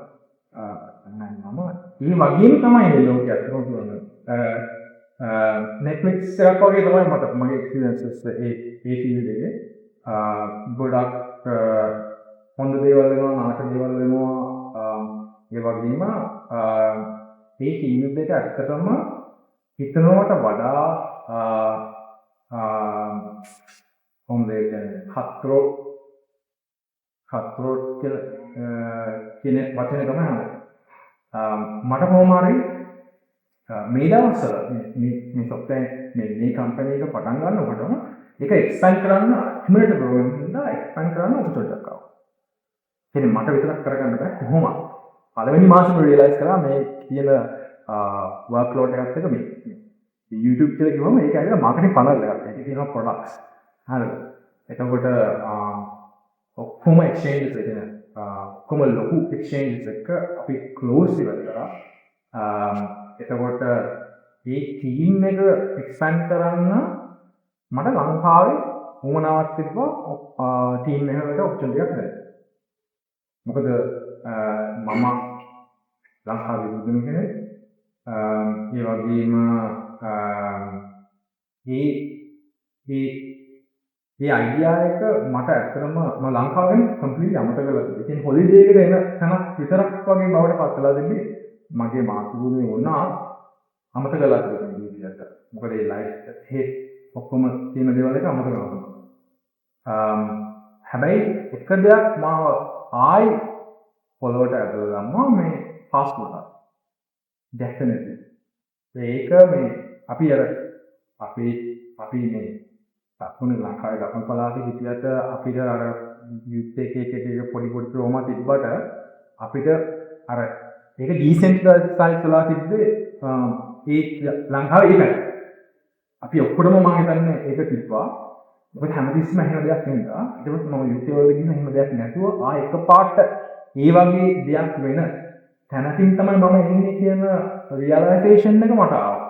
මම ඒ වගේම තමයි මේ ලෝකයේ අතන කියන්නේ. Netflix එකක් වගේ තමයි මගේ experiences ඒ field එකේ. ගොඩක් හොඳ දේවල් වෙනවා නරක දේවල් වෙනවා. ඒ වගේම මේ field එක ඇත්තටම හිතනවට වඩා කොහොමද කියන්නේ cutthroat කියන වචනේ තමයි හම්බෙන්නේ. මට කොහොම හරි මේ දවස්වල මේ software මේ කම්පැනි එක පටන් ගන්නකොටම ඒක expand කරන්න accumulator program එකෙන්ද expand කරන්න ඔපචුනිටියක් ආවා. කියන්නේ මට විතරක් කරගන්න බෑ කොහොමද? පළවෙනි මාසෙම realize කරා මේ කියන workload එකත් එක්ක මේ YouTube කියලා කිව්වම ඒක ඇවිල්ලා marketing funnel එකක්. ඒකේ තියෙනවා products. හරිද? එතකොට ඔක්කොම exchanges එක නේ. ඔක්කොම ලොකු exchanges එක අපි close ඉවර කරා. එතකොට මේ team එක expand කරන්න මට ලංකාවේ වුණාවක් තිබ්බා team එකකට opportunity එකක් නැහැ. මොකද මම ලංකාවේ ඉඳන් කෙනෙක් ඒ වගේම මේ idea එක මට ඇත්තටම මම ලංකාවෙන් completely අමතක කරලා තිබ්බා. ඒ කියන්නේ holiday එකට එන තැනක් විතරක් වගේ බවට පත් වෙලා තිබ්බේ. මගේ මාතෘභූමිය වුණා අමතක කරලා තිබුණා විදිහට. මොකද ඒ ලයිෆ් හේ ඔක්කොම තියෙන දේවල් එක අමතක කරනවා. හැබැයි එක දෙයක් මාව ආයි පොළොවට ඇදලා දැම්මා මේ passport එක. definitely. ඒක මේ අපි මේ අපුණ ලංකාවේ දකුණු පළාතේ හිටියට අපිට අර යුත් එක පොඩි ප්‍රෝමා තිබ්බට අපිට අර ඒක ඩිසෙන්ට්‍රලයිස් වෙලා තිබ්බේ ඒ ලංකාවේ ඒකයි. අපි ඔක්කොටම මම හිතන්නේ ඒක තිබ්බා. මොකද හැමතිස්සෙම එහෙම දෙයක් නෙන්දා. ඊට පස්සේ මම යුත් වල ගිහින් එහෙම දෙයක් නැතුව එකපාරට ඒ වගේ දෙයක් වෙන තැනකින් තමයි මම එන්නේ කියන රියලයිසේෂන් එක මට ආවා.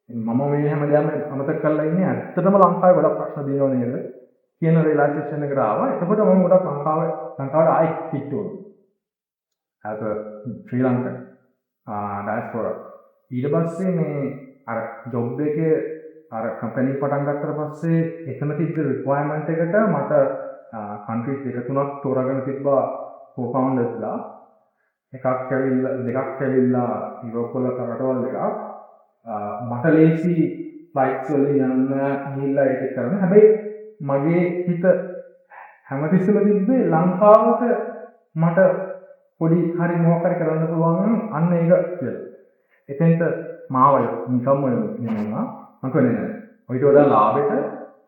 මම මේ හැමදාම අමතක කරලා ඉන්නේ ඇත්තටම ලංකාවේ ගොඩක් ප්‍රශ්න දිනව නේද කියන රියලයිසේෂන් එකට ආවා. එතකොට මම ගොඩක් ලංකාවට ආයෙ කිට්ටු වුණා. as a Sri Lankan diaspora. ඊට පස්සේ මේ අර ජොබ් එකේ අර කම්පැනි පටන් ගත්තට පස්සේ එතන තිබ්බ රික්වයර්මන්ට් එකට මට කන්ට්‍රීස් දෙක තුනක් තෝරාගෙන තිබ්බා co-foundersලා. දෙකක් ඇවිල්ලා යුරෝප් වල රටවල් එකක්. මට ලේසි ෆ්ලයිට්ස් වලින් යන්න ගිහිල්ලා ඒක කරන්න. හැබැයි මගේ හිත හැමතිස්සෙම තිබ්බේ ලංකාවට මට පොඩි හරි මොකක් හරි කරන්න පුළුවන් අන්න ඒක කියලා. එතෙන්ට මාව නිකම්ම නෙමෙයිවා මම කියන්නේ නැහැ. ඔයිට වඩා ලාභෙට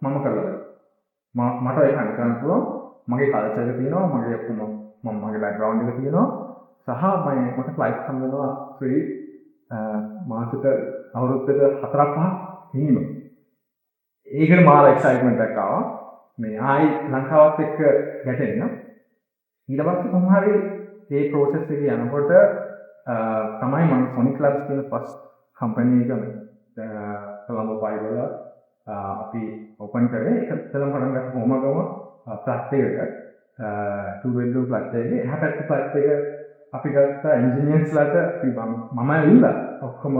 මම කරලා දෙනවා. මට ඒක කරන්න පුළුවන්. මගේ කල්චර් එක තියෙනවා. මගේ බෑග්ග්‍රවුන්ඩ් එක තියෙනවා. සහ මට ෆ්ලයිට් හම්බෙනවා ෆ්‍රී මාසෙට අවුරුද්දට 4-5 මිනිමම්. ඒකට මාර එක්සයිට්මන්ට් එකක් ආවා. මේ ආයි ලංකාවත් එක්ක ගැටෙන්න. ඊට පස්සේ කොහොම හරි මේ process එක යනකොට තමයි මම Sonic Labs කියන first company එක කොළඹ පයිවල අපි open කරේ. ඒක තමයි පටන් ගත්ත කොහොමගම flat එකක 2 bedroom flat එකේ එහා පැත්තේ flat එක අපි ගත්ත engineersලාට මම ඇවිල්ලා ඔක්කොම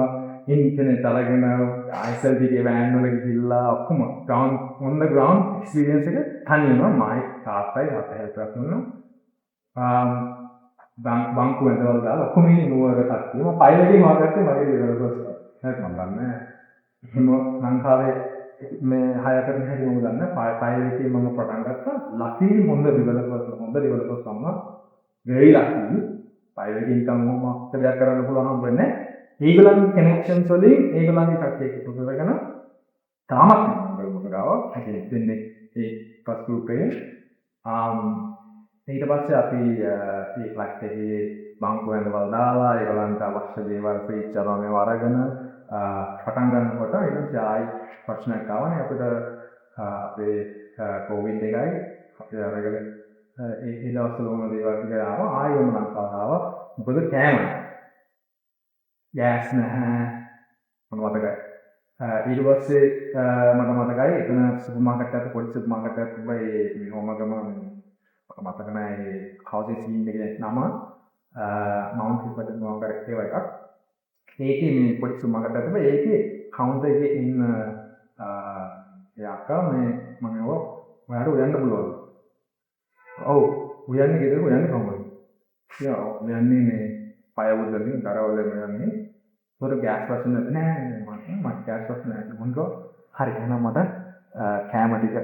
ඉන්ටර්නෙට් අරගෙන ISLT ගේ van වල ගිහිල්ලා ඔක්කොම ground on the ground experience එක තනියම මයි තාත්තයි help දුන්නා. බංකු ඇඳවල දාලා ඔක්කොම ඉන්නේ නුවර කට්ටිය. මම පයිලට්ගේ මාර්ගයෙන් මගේ ඩෙවලොපර්ස් හරි මම දන්නේ. එහෙම ලංකාවේ මේ හයකට හැටි මම දන්නේ. පයිලට්ගේ මම පටන් ගත්තා. ලකිලි හොඳ ඩෙවලොපර්ස් තමයි. very lucky. පයිලට් ඉන්කම් මොකක්ද දෙයක් කරන්න පුළුවන් නම් වෙන්නේ. ඒගොල්ලන් කනෙක්ෂන්ස් වලින් ඒගොල්ලන්ගේ කට්ටිය එකතු කරගෙන තාමත් මොකද ගාව හැකේ දෙන්නේ ඒ ෆස්ට් ගෲප් එකේ ඊට පස්සේ අපි මේ ෆ්ලැට් එකේ බංකු ඇඳවල් දාලා ඒගොල්ලන්ට අවශ්‍ය දේවල් ෆීචර් වගේ අරගෙන පටන් ගන්නකොට ඊට පස්සේ ආයි ප්‍රශ්නයක් ආවනේ අපිට අපේ කොවිඩ් එකයි අපි අරගෙන ඒ දවස්වල මොන දේවල් ටික ආවා ආයෙ මම ලංකාවට ආවා මොකද කෑම ගෑස් නැහැ මම මතකයි ඊට පස්සේ මට මතකයි එතන සුපර් මාකට් එකක පොඩි සුපර් මාකට් එකක් තිබ්බා ඒ හොමගම මට මතක නැහැ ඒ හවුස් සීන් එකේ නම මවුන්ට් රිපර්ට් මොකක්ද ඒවා එකක් ඒකේ මේ පොඩි සුපර් මාකට් එකක් තිබ්බා ඒකේ කවුන්ටර් එකේ ඉන්න එයාක මේ මම ඔයාලට උයන්න පුළුවන් ඔව් උයන්නේ ගෙදර උයන්නේ කොහොමද? යා උයන්නේ මේ ෆයර්වුඩ් වලින් දරවල යන්නේ. පොර ගෑස් වස්තු නෑ මට ගෑස් වස්තු නෑ මොන්කෝ හරි එහෙනම් මට කැම ටික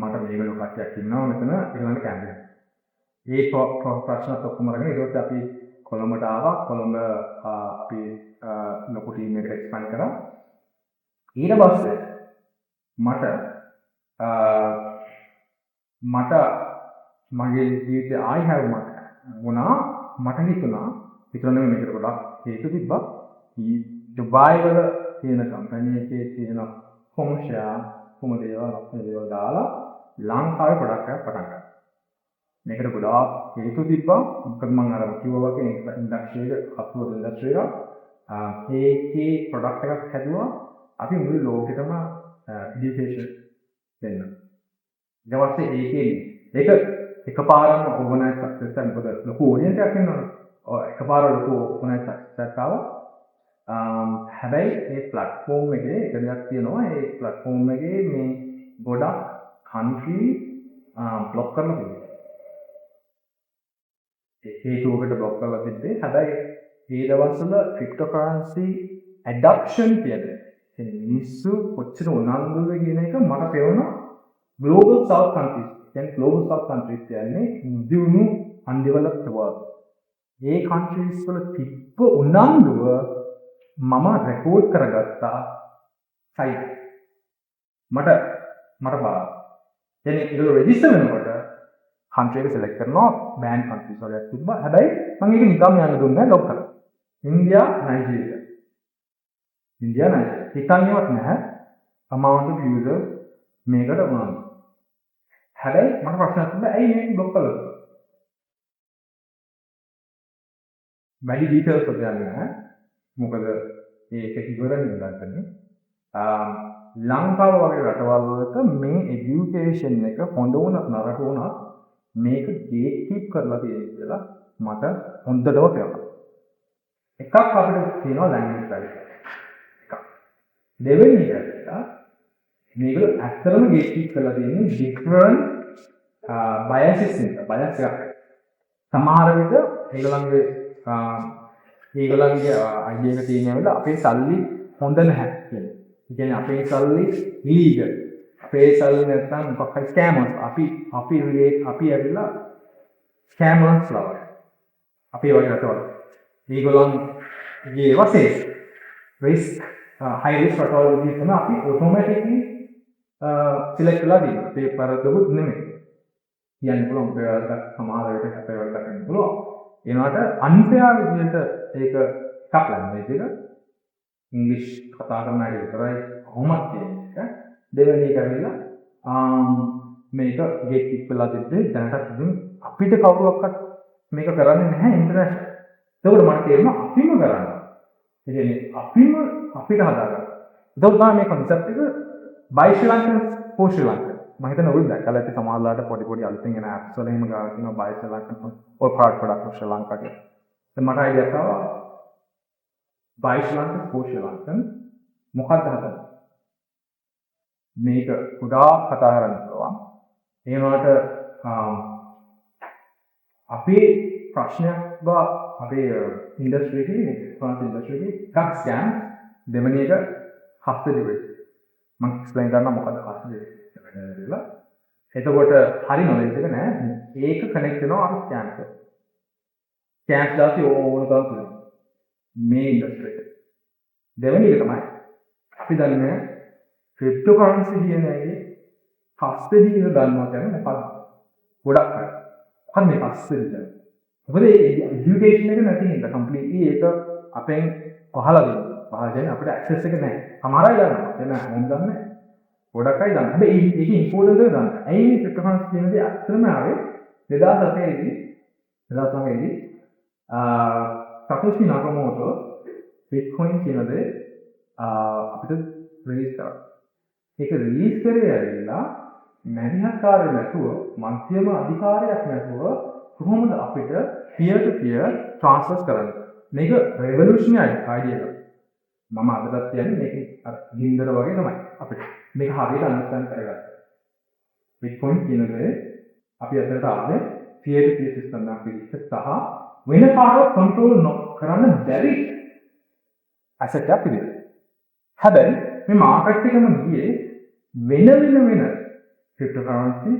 මට මේගොල්ලෝ කට්ටියක් ඉන්නවා මෙතන ඊළඟට කැම දෙන්න. ඒ ප්‍රශ්නත් ඔක්කොම අරගෙන ඊට පස්සේ අපි කොළඹට ආවා. කොළඹ අපි ලොකු ටීම් එකකට එක්ස්පෑන්ඩ් කරා. ඊට පස්සේ මට මගේ ජීවිතේ ආයි හැවුමක් වුණා. මට හිතුණා මේකට ගොඩක් හේතු තිබ්බා. දුබායි වල තියෙන කම්පැනි එකේ තියෙන හොම් ෂෙයා කොහොම දේවල් දාලා ලංකාවේ ප්‍රොඩක්ට් එකක් පටන් ගත්තා. මේකට ගොඩාක් හේතු තිබ්බා. මොකද මම අර කිව්වා වගේ ඉන්ඩස්ට්‍රි එක අප්ලෝඩ් ඉන්ඩස්ට්‍රි එක ඒකේ ප්‍රොඩක්ට් එකක් හැදුවා. අපි මුළු ලෝකෙටම එඩියුකේෂන් දෙන්න. ඊට පස්සේ ඒක එකපාරම ඕවර්නයිට් සක්සස් එකක් මොකද ලොකු ඔඩියන්ස් එකක් ඉන්නවනේ. එකපාර ලොකු ඕවර්නයිට් සක්සස් එකක් ආවා. හැබැයි මේ ප්ලැට්ෆෝම් එකේ එක දෙයක් තියෙනවා. ඒ ප්ලැට්ෆෝම් එකේ මේ ගොඩක් කන්ට්‍රි බ්ලොක් කරලා තියෙනවා. හේතුවකට බ්ලොක් කරලා තිබ්බේ. හැබැයි මේ දවස්වල ක්‍රිප්ටෝකරන්සි ඇඩොප්ෂන් කියන්නේ මිනිස්සු කොච්චර උනන්දුද කියන එක මට පේනවා global south countries. කියන්නේ global south countries කියන්නේ දියුණු undeveloped world. ඒ countries වල තිබ්බ උනන්දුව මම රෙකෝඩ් කරගත්තා සයිට්. මට බාර. කියන්නේ ඒක රෙජිස්ටර් වෙනකොට country එක select කරනවා banned countries වලක් තිබ්බා. හැබැයි මම ඒක නිකම්ම යන්න දුන්නේ නැහැ ලොක් කරලා. ඉන්දියා, නයිජීරියා. හිතන්නේවත් නැහැ amount of users මේකට වුණා. හැබැයි මට ප්‍රශ්නයක් තිබ්බා ඇයි මේක බ්ලොක් කළාද? වැඩි ඩීටේල්ස් වලට යන්නේ නැහැ. මොකද ඒක ඉවරනේ ගන්නනේ. ලංකාව වගේ රටවල් වලට මේ এডুকেෂන් එක හොඳ වුණත් නරක වුණත් මේක ගේට් කීප් කරලා තියෙනවා කියලා මට හොඳටම තේරුණා. එකක් අපිට තියෙනවා ලැන්ග්වේජ් බැරියර්. දෙවෙනි එක මේගොල්ලෝ ඇත්තටම ගේට් කීප් කරලා තියෙන්නේ ඩිෆරන්ට් බයසස් එක. සමහර විට ඒගොල්ලන්ගේ අයිඩියා එක තියෙන වෙලාව අපේ සල්ලි හොඳ නැහැ කියන්නේ. ඒ කියන්නේ අපේ සල්ලි ඉලීගල්. අපේ සල්ලි නැත්නම් මොකක් හරි ස්කෑමර්ස්. අපි ඇවිල්ලා ස්කෑමර්ස් ලවයි. අපි වගේ රටවල. ඒගොල්ලන්ගේ වශයෙන් රිස්ක් high risk රටවල් වලදී තමයි අපි automatically select කරලා දෙන්නේ. ඒ පරදොත් නෙමෙයි. කියන්න පුළුවන් ඔයාලට සමහර වෙලට අපේ වලට කරන්න පුළුවන්. ඒනකට unfair විදිහට ඒක එකක් ලැන්ග්වේජ් එක ඉංග්‍රීසි කතා කරන අය විතරයි කොහොමද කියන්නේ. දෙවෙනි එක ඇවිල්ලා මේක ගේට් කික් වෙලා තිබ්බේ දැනටත් ඉතින් අපිට කවුරුවක්වත් මේක කරන්නේ නැහැ ඉන්ටර්නැෂනල්. ඒකට මට තේරෙනවා අපිම කරනවා. ඒ කියන්නේ අපිම අපිට හදාගන්න. ඒක තමයි මේ concept එක by Sri Lankan for Sri Lanka. මම හිතන්නේ ඔයගොල්ලෝ දැක්කලා ඇති සමහරලාට පොඩි අලුතෙන් එන apps වල එහෙම ගාලා තියෙනවා by Sri Lankan or product of Sri Lanka කියලා. දැන් මට idea එකක් ආවා by Sri Lankan for Sri Lankan මොකක්ද හදන්නේ? මේක ගොඩාක් කතා කරන්න පුළුවන්. ඒ වුණාට අපේ ප්‍රශ්නයක් බව අපේ ඉන්ඩස්ට්‍රි එකේ ෆ්‍රන්ට් ඉන්ඩස්ට්‍රි එකේ එකක් ස්කෑම් දෙවෙනි එක හස්ත ඩිවයිස්. මම එක්ස්ප්ලেইন කරන්න මොකද හස්ත ඩිවයිස් කියලා. එතකොට හරි නොලෙජ් එක නෑ. ඒක කනෙක්ට් වෙනවා අර ස්කෑම් එකට. ස්කෑම් දාති ඕන තරම් මේ ඉන්ඩස්ට්‍රි එක. දෙවෙනි එක තමයි අපි දන්නේ ක්‍රිප්ටෝකරන්සි කියන එකේ හස්තදී කියලා දන්නවා කියන්නේ මොකක්ද? ගොඩක් අය. මොකක්ද මේ හස්තදී කියන්නේ? මොකද ඒ এডুকেෂන් එක නැති හින්දා කම්ප්ලීට්ලි ඒක අපෙන් පහලා දෙනවා. පහලා දෙන්නේ අපිට ඇක්සස් එක නැහැ. සමහර අය දන්නවා. එතන මොන් දන්නේ නැහැ. ගොඩක් අය දන්නවා. හැබැයි ඒකේ ඉම්පෝර්ටන්ස් එක දන්නවා. ඇයි මේ ක්‍රිප්ටෝකරන්සි කියන දේ අත්‍තරම ආවේ 2009 දී සතෝෂි නකාමෝටෝ බිට්කොයින් කියන දේ අපිට රිලීස් කරා. ඒක රිලීස් කරේ ඇවිල්ලා මැදිහත්කාරය නැතුව මධ්‍යම අධිකාරියක් නැතුව කොහොමද අපිට peer to peer transfers කරන්නේ? මේක revolutionary idea එකක්. මම අදටත් කියන්නේ මේක අර ගින්දර වගේ තමයි අපිට. මේක හරියට understand කරගන්න. Bitcoin කියන දේ අපි අතට ආවේ peer to peer system එකක් විදිහට සහ වෙන කාටවත් control කරන්න බැරි asset එකක් විදිහට. හැබැයි මේ මාකට් එකම ගියේ වෙන ක්‍රිප්ටෝකරන්සි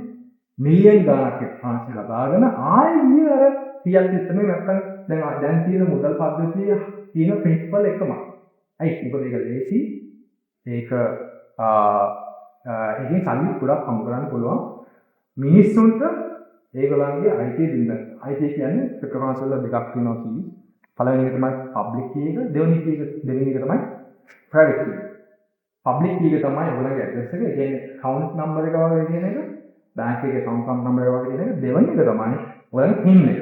මිලියන් ගාණක් ක්‍රිප්ටෝකරන්සි ලබාගෙන ආයෙ ගිය අර ෆියට් සිස්ටම් එක නැත්තම් දැන් තියෙන මුදල් පද්ධතිය තියෙන ප්‍රින්සිපල් එකමයි. අයි මොකද ඒක ලේසි. ඒක එකකින් සල්ලි ගොඩක් හම්බ කරන්න පුළුවන්. මිනිස්සුන්ට ඒගොල්ලන්ගේ IT බිස්නස්. IT කියන්නේ ක්‍රිප්ටෝකරන්සි වල දෙකක් තියෙනවා කී. පළවෙනි එක තමයි පබ්ලික් කී එක, දෙවෙනි එක තමයි ප්‍රයිවට් කී. පබ්ලික් කී එක තමයි ඔයගොල්ලන්ගේ ඇඩ්‍රස් එක. ඒ කියන්නේ account number එක වගේ කියන එක, bank එකේ account number එක වගේ කියන එක. දෙවෙනි එක තමයි ඔයගොල්ලන්ගේ PIN එක.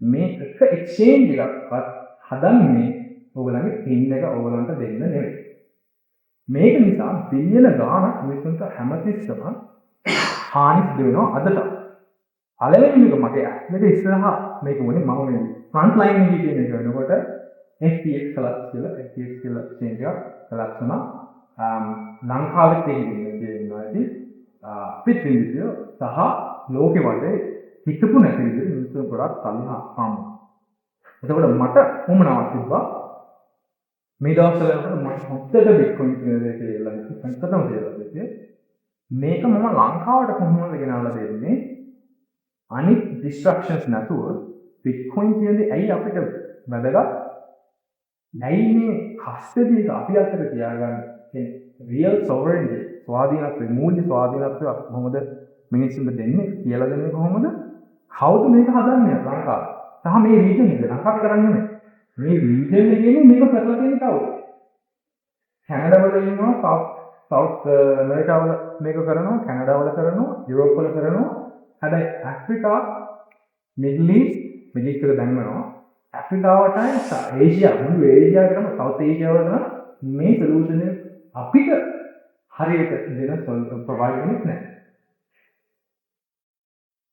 මේ එක exchange එකක්වත් හදන්නේ ඔයගොල්ලන්ගේ PIN එක ඔයගොල්ලන්ට දෙන්න නෙවෙයි. මේක නිසා බිලියන ගාණක් මිනිස්සුන්ට හැමතිස්සම හානි සිදු වෙනවා අදට. පළවෙනි එක මට ඇත්තට ඉස්සරහා මේක වුණේ මම මේ ෆ්‍රන්ට් ලයින් එකේ කියන එක වෙනකොට FTX collapse කියලා exchange එකක් collapse වුණා. ලංකාවේ තියෙන පිටිවිදිය සහ ලෝකෙ වටේ හිතපු නැති විදිහට මිනිස්සු ගොඩක් සල්ලි හම්බ. එතකොට මට උමනාවක් තිබ්බා මේ දවස්වල මට හොත්තට බිට්කොයින් කියන දේ කියලා හිතන්නම දෙයක්. මේක මම ලංකාවට කොහොමද ගෙනල්ලා දෙන්නේ? අනිත් distractions නැතුව බිට්කොයින් කියන්නේ ඇයි අපිට වැදගත්? ඇයි මේ කස්ටඩි එක අපි අතට තියාගන්නේ? රියල් සොවරන්ටි ස්වාධීනත්වය මූල්‍ය ස්වාධීනත්වය අපි කොහොමද මිනිස්සුන්ට දෙන්නේ කියලා දෙන්නේ කොහොමද? කවුද මේක හදන්නේ ලංකාවේ? සහ මේ රීජන් එක ලංකාව කරන්නේ නැහැ. මේ රීජන් එකේ මේක කරලා තියෙන කවුද? කැනඩාවල ඉන්නවා, සවුත් ඇමරිකාවල මේක කරනවා, කැනඩාවල කරනවා, යුරෝප් වල කරනවා. හැබැයි ඇෆ්‍රිකා, මිඩල් ඊස්ට් එක දැම්මනවා. ඇෆ්‍රිකාවට ඒෂියා, මුළු ඒෂියාවටම සවුත් ඒෂියාවලම මේ සොලියුෂන් එක අපිට හරියට දෙන ප්‍රොවයිඩ් වෙන්නේ නැහැ.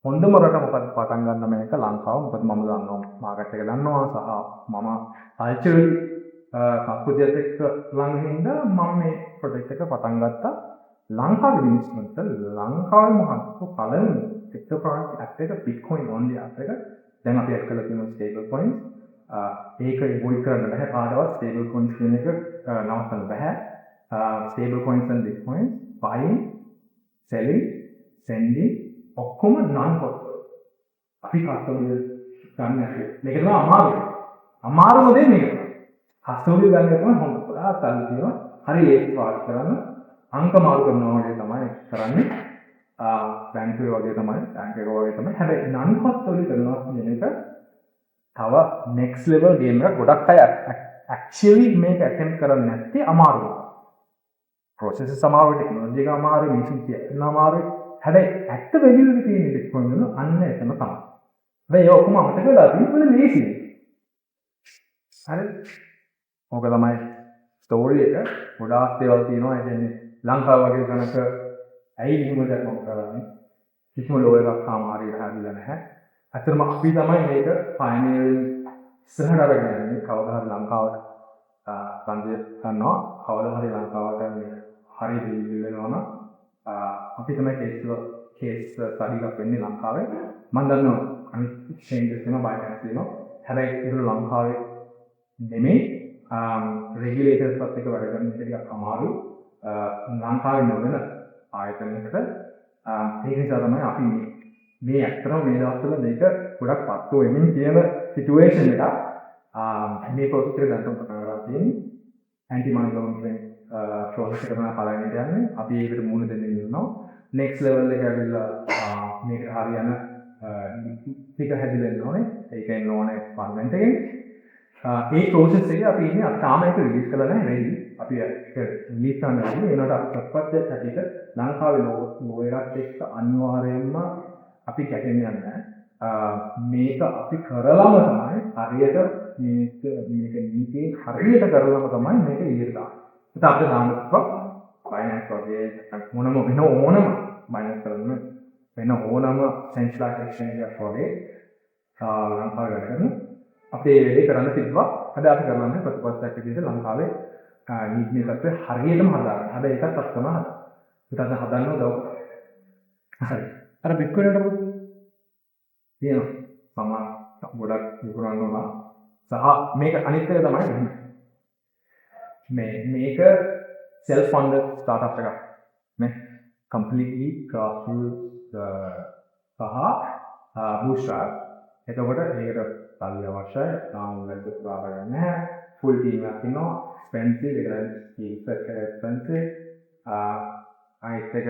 හොඳම රට මොකද පටන් ගන්න මේක ලංකාව. මොකද මම දන්නවා මාකට් එක දන්නවා සහ මම කල්චරල් සංස්කෘතියත් එක්ක ළඟ හින්දා මම මේ ප්‍රොජෙක්ට් එක පටන් ගත්තා. ලංකාවේ මිනිස්සුන්ට ලංකාවේ මොකක්ද පළවෙනි ක්‍රිප්ටෝකරන්සි ඇප් එක බිට්කොයින් ඔන්ලි ඇප් එක. දැන් අපි ඇඩ් කරලා තියෙනවා ස්ටේබල් කොයින්ස්. ඒක ඉවෝල්ව් කරන්න බෑ කාටවත්. ස්ටේබල් කොයින්ස් කියන එක නවත්තන්න බෑ. Stable coins and bitcoins, buying, selling, sending, ඔක්කොම non possible. අපි කස්ටෝඩියල් ගන්න නැහැ. මේක තමයි අමාරුම දේ මේක. කස්ටෝඩියල් ගන්න එක තමයි හොඳ. පුරා සල්ලි තියෙනවා. හරි ඒක පාස් කරන්න අංක මාරු කරනවා වගේ තමයි කරන්නේ. බැංකුවේ වගේ තමයි, බැංක් එක වගේ තමයි. හැබැයි non custodial කරනවා කියන එක තව next level game එකක්. ගොඩක් අය actually මේක attempt කරන්නේ නැත්තේ අමාරුයි. process සමාරු ටෙක්නොලොජි එක අමාරු මිනිසුන් කියන අමාරු හැබැයි ඇත්ත වැලියු එක තියෙන Bitcoin වල අන්න එතන තමයි. හැබැයි ඒ ඔක්කොම අමතක වෙලා තියෙන්නේ ලේසි. හරි. ඕක තමයි ස්ටෝරි එක. ගොඩාක් දේවල් තියෙනවා. ඒ කියන්නේ ලංකාව වගේ තැනක ඇයි එහෙම දෙයක් මම කරන්නේ? කිසිම ලෝ එකක් තාම හරියට හරියලා නැහැ. අතරම අපි තමයි මේක පයනියරින් ඉස්සරහට අරගෙන යන්නේ. කවදා හරි ලංකාවට සංජය ගන්නවා. කවදා හරි ලංකාවට මේ හරි දෙවි වෙනවා නම් අපි තමයි කේස් ස්ටඩි එකක් වෙන්නේ ලංකාවේ. මම දන්නවා අනිත් එක්ස්චේන්ජස් වෙනවා බයිනැන්ස් වෙනවා. හැබැයි ඒක ලංකාවේ නෙමෙයි රෙගියුලේටර්ස්වත් එක්ක වැඩ කරන එක ටිකක් අමාරුයි. ලංකාවේ නොවන ආයතනයකට ඒක නිසා තමයි අපි මේ ඇත්තටම මේ දවස්වල මේක ගොඩක් පත්තු වෙමින් තියෙන සිටුේෂන් එකක්. මේ ප්‍රොසෙස් එක දැන් තමයි කරලා තියෙන්නේ. ඇන්ටි මනි ලොන්ඩරින් ප්‍රොසෙස් එක තමයි පළවෙනිට යන්නේ. අපි ඒකට මුහුණ දෙන්න ඉන්නවා. නෙක්ස්ට් ලෙවල් එක ඇවිල්ලා මේක හරියන ටික හැදිලා ඉන්නෝනේ. ඒකෙන් ඕනේ එක්ස්පර්මන්ට් එකෙන්. ඒ ප්‍රොසෙස් එකේ අපි ඉන්නේ අපි තාම ඒක රිලීස් කරලා නැහැ රෙඩි. අපි ඒක රිලීස් කරන්න ඕනේ. ඒනට ප්‍රපත්‍යයක් හැටියට ලංකාවේ ලෝ එකත් එක්ක අනිවාර්යයෙන්ම අපි ගැටෙන්න යන්නේ. මේක අපි කරලම තමයි හරියට මේක නීතියෙන් හරියට කරලම තමයි මේක ඉදිරියට දාන්නේ. ඒත් අපිට දාන්නත් බයිනැන්ස් වගේ මොනම වෙන ඕනම බයිනැන්ස් කරන වෙන ඕනම සෙන්ට්‍රලයිස් එක්ස්චේන්ජ් එකක් වගේ ලංකාවේ වැඩ කරන අපේ වැඩේ කරන්න තිබ්බා. අද අපි කරන්නේ ප්‍රතිපත්තියක් විදිහට ලංකාවේ නීතිය තත්ත්වය හරියටම හදාගන්න. හැබැයි ඒකත් අත්කම හදන්න. ඒකත් හදන්න උදව්. හරි. අර Bitcoin එකට තියෙනවා. සමාන ගොඩක් විකුණන්න ඕන. සහ මේක අනිත් එක තමයි මේක self funded startup එකක්. නේ completely grassroots සහ bootstrap. එතකොට ඒකට සල්ලි අවශ්‍යයි. තාම වැඩ පුරා ගන්න නැහැ. full team එකක් ඉන්නවා. expensive ඒකට skills එක expensive. අනිත් එක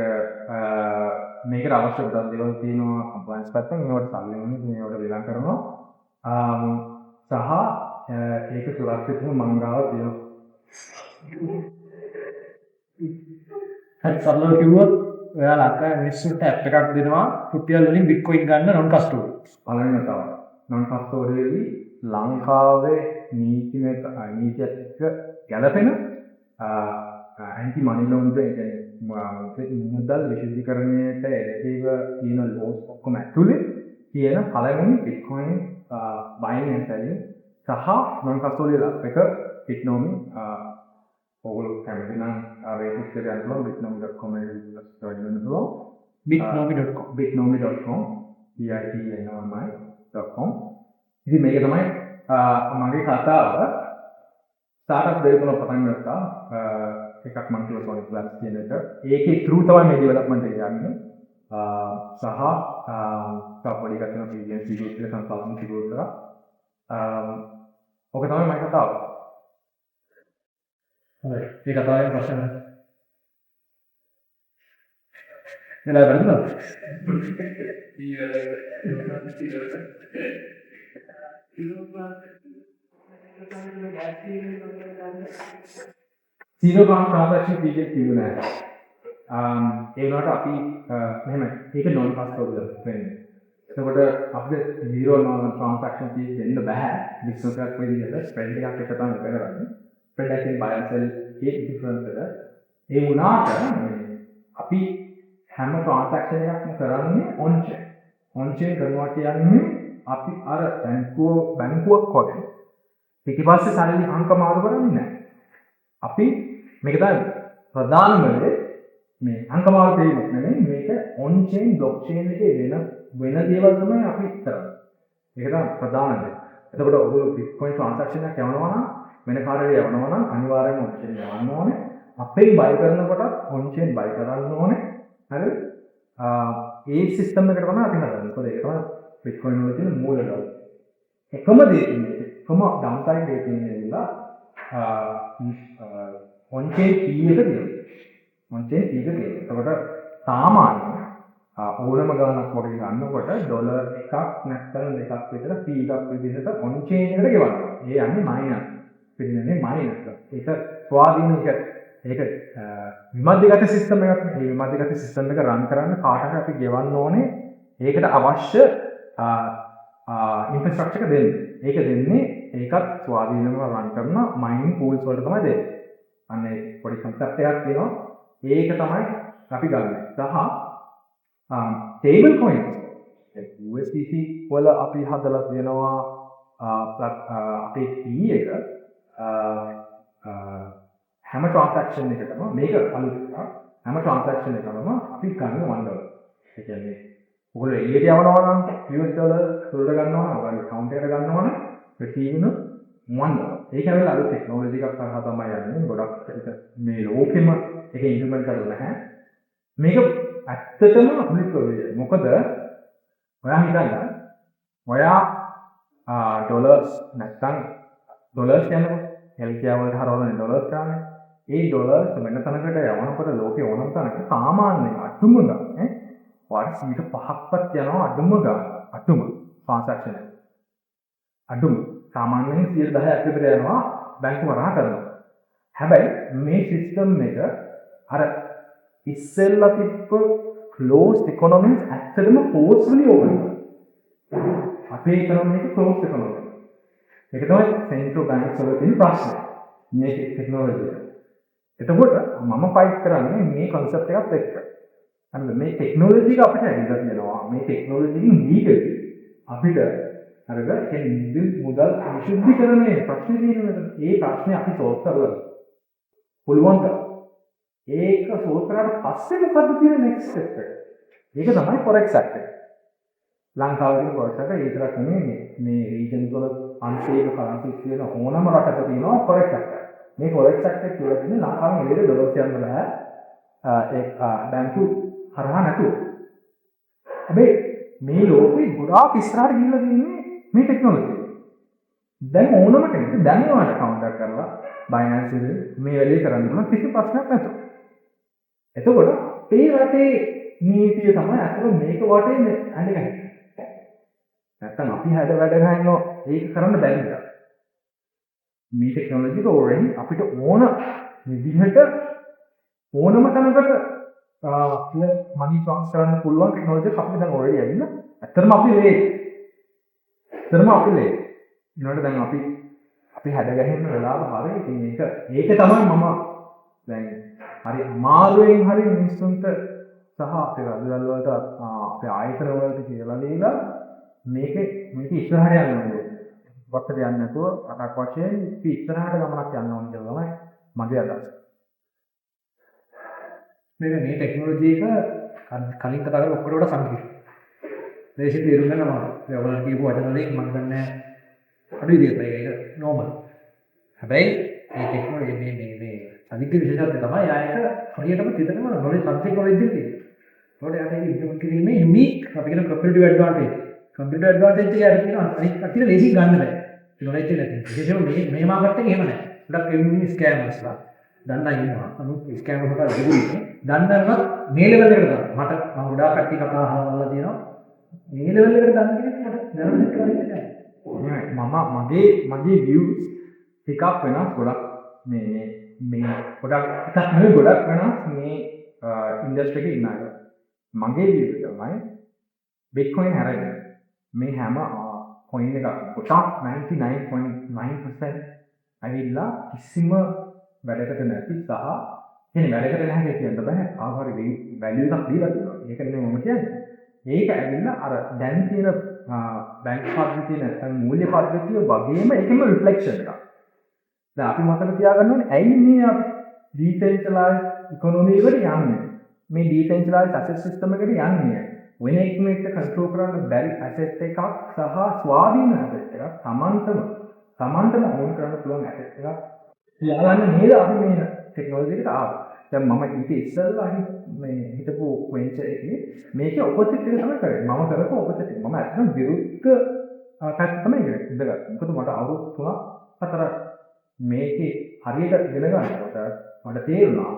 මේකට අවශ්‍ය ගොඩක් දේවල් තියෙනවා compliance පැත්තෙන්. ඒවට සල්ලි ඕනේ. මේවට විලං කරනවා. සහ ඒක සුරක්ෂිතව මංගාව තියෙනවා. හරි සරලව කිව්වොත් ඔයාලා අක්කා මිනිස්සුන්ට ඇප් එකක් දෙනවා රුපියල් වලින් Bitcoin ගන්න non custodial. පළවෙනිම තමයි non custodial ලංකාවේ නීතියත් එක්ක ගැලපෙන ඇන්ටි මනි ලොන්ඩරින් කියන්නේ මුදල් විශේෂීකරණයට එරෙහිව තියෙන ලෝස් ඔක්කොම ඇතුලේ තියෙන පළවෙනි Bitcoin buying and selling සහ non custodial app එක Bitnomi ඔයගොල්ලෝ කැමති නම් රෙජිස්ටර් කරන්න පුළුවන් bitnomi.com එකේ ජොයින් වෙන්න පුළුවන්. bitnomi.com bitnomi.com ඉතින් මේක තමයි මගේ කතාව. ස්ටාර්ට්අප් දෙකම පටන් ගත්තා. එකක් මම කිව්වා Sonic Labs කියන එක. ඒකේ through තමයි මේ ඩෙවලොප්මන්ට් එක යන්නේ. සහ පොඩි එකක් තියෙනවා PGN Group එක කන්සල්ටන්සි ගෲප් එක. ඔක තමයි මගේ කතාව. හරි. ඒක තමයි ප්‍රශ්න. එලා බලන්න. zero bound transaction period තිබුණා. ඒ වුණාට අපි මෙහෙම ඒක non custodial වෙන්නේ. එතකොට අපිට zero transaction fee දෙන්න බෑ. business එකක් විදිහට spread එකක් එක තමයි කරන්නේ. spread එකෙන් buy and sell A difference එක. ඒ වුණාට අපි හැම transaction එකක්ම කරන්නේ on chain. on chain කරනවා කියන්නේ අපි අර බැංකුවක් වගේ පිටිපස්සේ සල්ලි අංක මාරු කරන්නේ නැහැ. අපි මේක තමයි ප්‍රධානම මේ අංක මාරු කිරීමක් නෙමෙයි මේක on chain blockchain එකේ වෙන දේවල් තමයි අපි කරන්නේ. ඒක තමයි ප්‍රධාන දේ. එතකොට ඔයගොල්ලෝ Bitcoin transaction එකක් යවනවා නම් වෙන කාර්යයක් යවනවා නම් අනිවාර්යයෙන්ම on chain යවන්න ඕනේ. අපේ buy කරනකොට on chain buy කරන්න ඕනේ. හරි? ඒ සිස්ටම් එකට තමයි අපි හදන්නේ. මොකද ඒක තමයි Bitcoin වල තියෙන මූලධර්ම. එකම දේ තියෙන්නේ එකම downside එක තියෙනවා on chain fee එක තියෙනවා. on chain fee එක තියෙනවා. ඒකට සාමාන්‍ය ඕනම ගානක් වගේ ගන්නකොට ඩොලර් එකක් නැත්නම් දෙකක් විතර fee එකක් විදිහට on chain එකට ගෙවනවා. ඒ යන්නේ minus. පිළිගන්නේ minus. ඒක ස්වාධීන එක ඒක විමධ්‍යගත සිස්ටම් එකක් නේ. මේ විමධ්‍යගත සිස්ටම් එක රන් කරන්න කාට හරි අපි ගෙවන්න ඕනේ ඒකට අවශ්‍ය ඉන්ෆ්‍රාස්ට්‍රක්චර් එක දෙන්න. ඒක දෙන්නේ ඒකත් ස්වාධීනව රන් කරන මයිනින් පූල්ස් වලට තමයි දෙන්නේ. අන්න ඒ පොඩි කන්සෙප්ට් එකක් තියෙනවා. ඒක තමයි අපි ගන්න. සහ ටේබල් කොයින්ස් USDT වල අපි හදලා තියෙනවා අපේ fee එක හැම ට්‍රාන්සැක්ෂන් එකකම මේක අලුත් එකක්. හැම ට්‍රාන්සැක්ෂන් එකකම අපි ගන්න $1. ඒ කියන්නේ ඔයගොල්ලෝ එළියට යවනවා නම් US dollar වලට ගන්නවා නම් ඔයගොල්ලෝ account එකට ගන්නවා නම් receive $1. ඒක ඇවිල්ලා අලුත් ටෙක්නොලොජි එකක් කරා තමයි යන්නේ. ගොඩක් මේ ලෝකෙම ඒක ඉම්ප්ලිමන්ට් කරලා නැහැ. මේක ඇත්තටම අලුත් වෙයි. මොකද ඔයා හිතන්න ඔයා ඩොලර්ස් නැත්නම් ඩොලර්ස් කියනකො හෙල්කියා වලට හරවන්නේ ඩොලර්ස් ගන්න. ඒ ඩොලර්ස් වෙන තැනකට යවනකොට ලෝකේ ඕනම තැනක සාමාන්‍ය අඩුම ගන්න වාට 5%ක්වත් යනවා අඩුම ගන්න. අඩුම ට්‍රාන්සැක්ෂන් එක. අඩුම සාමාන්‍යයෙන් 10%ක් විතර යනවා බැංකුව රහ කරනවා. හැබැයි මේ සිස්ටම් එක අර ඉස්සෙල්ලා තිබ්බ closed economies ඇත්තටම forcefully open කරනවා. අපේ economy එක closed economy. ඒක තමයි central banks වල තියෙන ප්‍රශ්නේ. මේ ටෙක්නොලොජි එක. එතකොට මම ෆයිට් කරන්නේ මේ concept එකත් එක්ක. අන්න මේ ටෙක්නොලොජි එක අපිට ඇවිල්ලා තියෙනවා. මේ ටෙක්නොලොජි එකෙන් legally අපිට අරග මුදල් විශුද්ධිකරණයේ ප්‍රශ්නේ තියෙනවා. ඒ ප්‍රශ්නේ අපි solve කරලා පුළුවන්. ඒක solve කරාට පස්සේ මොකද්ද තියෙන next step එක? ඒක තමයි forex act එක. ලංකාවේ තියෙන forex act එක විතරක් නෙමෙයි මේ region වල අන්තිම කරන්සි තියෙන ඕනම රටක තියෙනවා forex act. මේ forex act එක කියලා තියෙන්නේ ලංකාවේ ඉලෙද ඩොලර් කියන්න බෑ. ඒ බැංකු හරහා නැතුව. හැබැයි මේ ලෝකෙ ගොඩාක් ඉස්සරහට ගිහිල්ලා තියෙන්නේ මේ ටෙක්නොලොජි. දැන් ඕනම කෙනෙක් දැන් ඒවට කවුන්ට් කරලා Binance එකේ මේ වැඩේ කරන්න පුළුවන් කිසි ප්‍රශ්නයක් නැතුව. එතකොට අපේ රටේ නීතිය තමයි අතන මේක වටේ ඇඳගන්නේ. නැත්තම් අපි හැද වැඩ ගන්නවා ඒක කරන්න බැරි නේද? මේ ටෙක්නොලොජි එක already අපිට ඕන විදිහට ඕනම තැනකට money transfer කරන්න පුළුවන් ටෙක්නොලොජි එක අපිට දැන් already ඇවිල්ලා. ඇත්තටම අපි ලේ. ඊනොට දැන් අපි හැද ගහින්න වෙලාව හරි. ඉතින් ඒක තමයි මම දැන් හරි අමාරුවෙන් හරි මිනිස්සුන්ට සහ අපේ රජවල් වලට අපේ ආයතන වලට කියලා දීලා මේක ඉස්සරහට යන්න ඕනේ. වත්තට යන්නේ නැතුව රටක් වශයෙන් ඉස්සරහට ගමනක් යන්න ඕනේ කියලා තමයි මගේ අදහස. මේ ටෙක්නොලොජි එක කලින් කතා කරලා ඔක්කොට වඩා සංකීර්ණයි. දේශිත තේරුම් ගන්න අමාරුයි. ඒ ඔයගොල්ලෝ කියපු වචන වලින් මම දන්නේ අඩු විදිහට ඒක නෝමල්. හැබැයි මේ ටෙක්නොලොජි මේ අනිත් විශේෂත්වය තමයි ආයක හරියටම තිතනම නොලෙජ් සබ්ජෙක්ට් නොලෙජ් එකක් තියෙනවා. ඒකට යට ඉම්ප්ලිමන්ට් කිරීමේ යුනික් අපි කියන කම්පිටිටිව් ඇඩ්වාන්ටේජ්. කම්පිටිටිව් ඇඩ්වාන්ටේජ් එක යට තියෙනවා අනිත් කටියට ලේසි ගන්න බෑ. ඒ නොලෙජ් එක නැති. විශේෂයෙන්ම මේ මාකට් එකේ එහෙම නැහැ. ගොඩක් එන්නේ ස්කෑමර්ස්ලා. දන්නා ඉන්නවා. නමුත් ස්කෑමර්ස් වල දෙගුණේ දන්නවත් මේ ලෙවල් එකට දාන්න. මම ගොඩාක් කට්ටිය කතා අහලා තියෙනවා. මේ ලෙවල් එකට දාන්න කෙනෙක් මට දැනුම් දෙන්න නැහැ. මගේ views ටිකක් වෙනස් ගොඩක් මේ ගොඩක් එකක් නෙවෙයි ගොඩක් වෙනස් මේ ඉන්ඩස්ට්‍රි එකේ ඉන්න අය. මගේ view එක තමයි Bitcoin හැරෙන්නේ. මේ හැම coin එකක් ගොඩක් 99.9% ඇවිල්ලා කිසිම වැඩකට නැති සහ කියන්නේ වැඩකට නැහැ කියන්න බෑ. ආහාරි value එකක් දීලා තියෙනවා. ඒක නෙමෙයි මම කියන්නේ. ඒක ඇවිල්ලා අර දැන් තියෙන බැංක් පද්ධතිය නැත්නම් මූල්‍ය පද්ධතිය වගේම ඒකෙම රිෆ්ලෙක්ෂන් එකක්. දැන් අපි මතක තියාගන්න ඕනේ ඇයි මේ අපි ඩිසෙන්ට්‍රලයිස්ඩ් ඉකොනොමි එකට යන්නේ? මේ ඩිසෙන්ට්‍රලයිස්ඩ් ඇසෙට් සිස්ටම් එකට යන්නේ. වෙන එකකට කන්ට්‍රෝල් කරන්න බැරි ඇසෙට් එකක් සහ ස්වාධීන ඇසෙට් එකක් තමන්ටම ඕන් කරන්න පුළුවන් ඇසෙට් එකක්. යාලන්නේ නේද අපි මේ ටෙක්නොලොජි එකට ආවා. දැන් මම ඊට ඉස්සෙල්ලා මේ හිටපු වෙන්චර් එකේ මේකේ ඔපොසිට් එක තමයි කරේ. මම කරපු ඔපොසිට් එක. මම ඇත්තටම විරුද්ධ පැත්ත තමයි ඉඳගත්තා. මොකද මට අවුරුදු 3-4 මේකේ හරියට ඉගෙන ගන්නකොට මට තේරුණා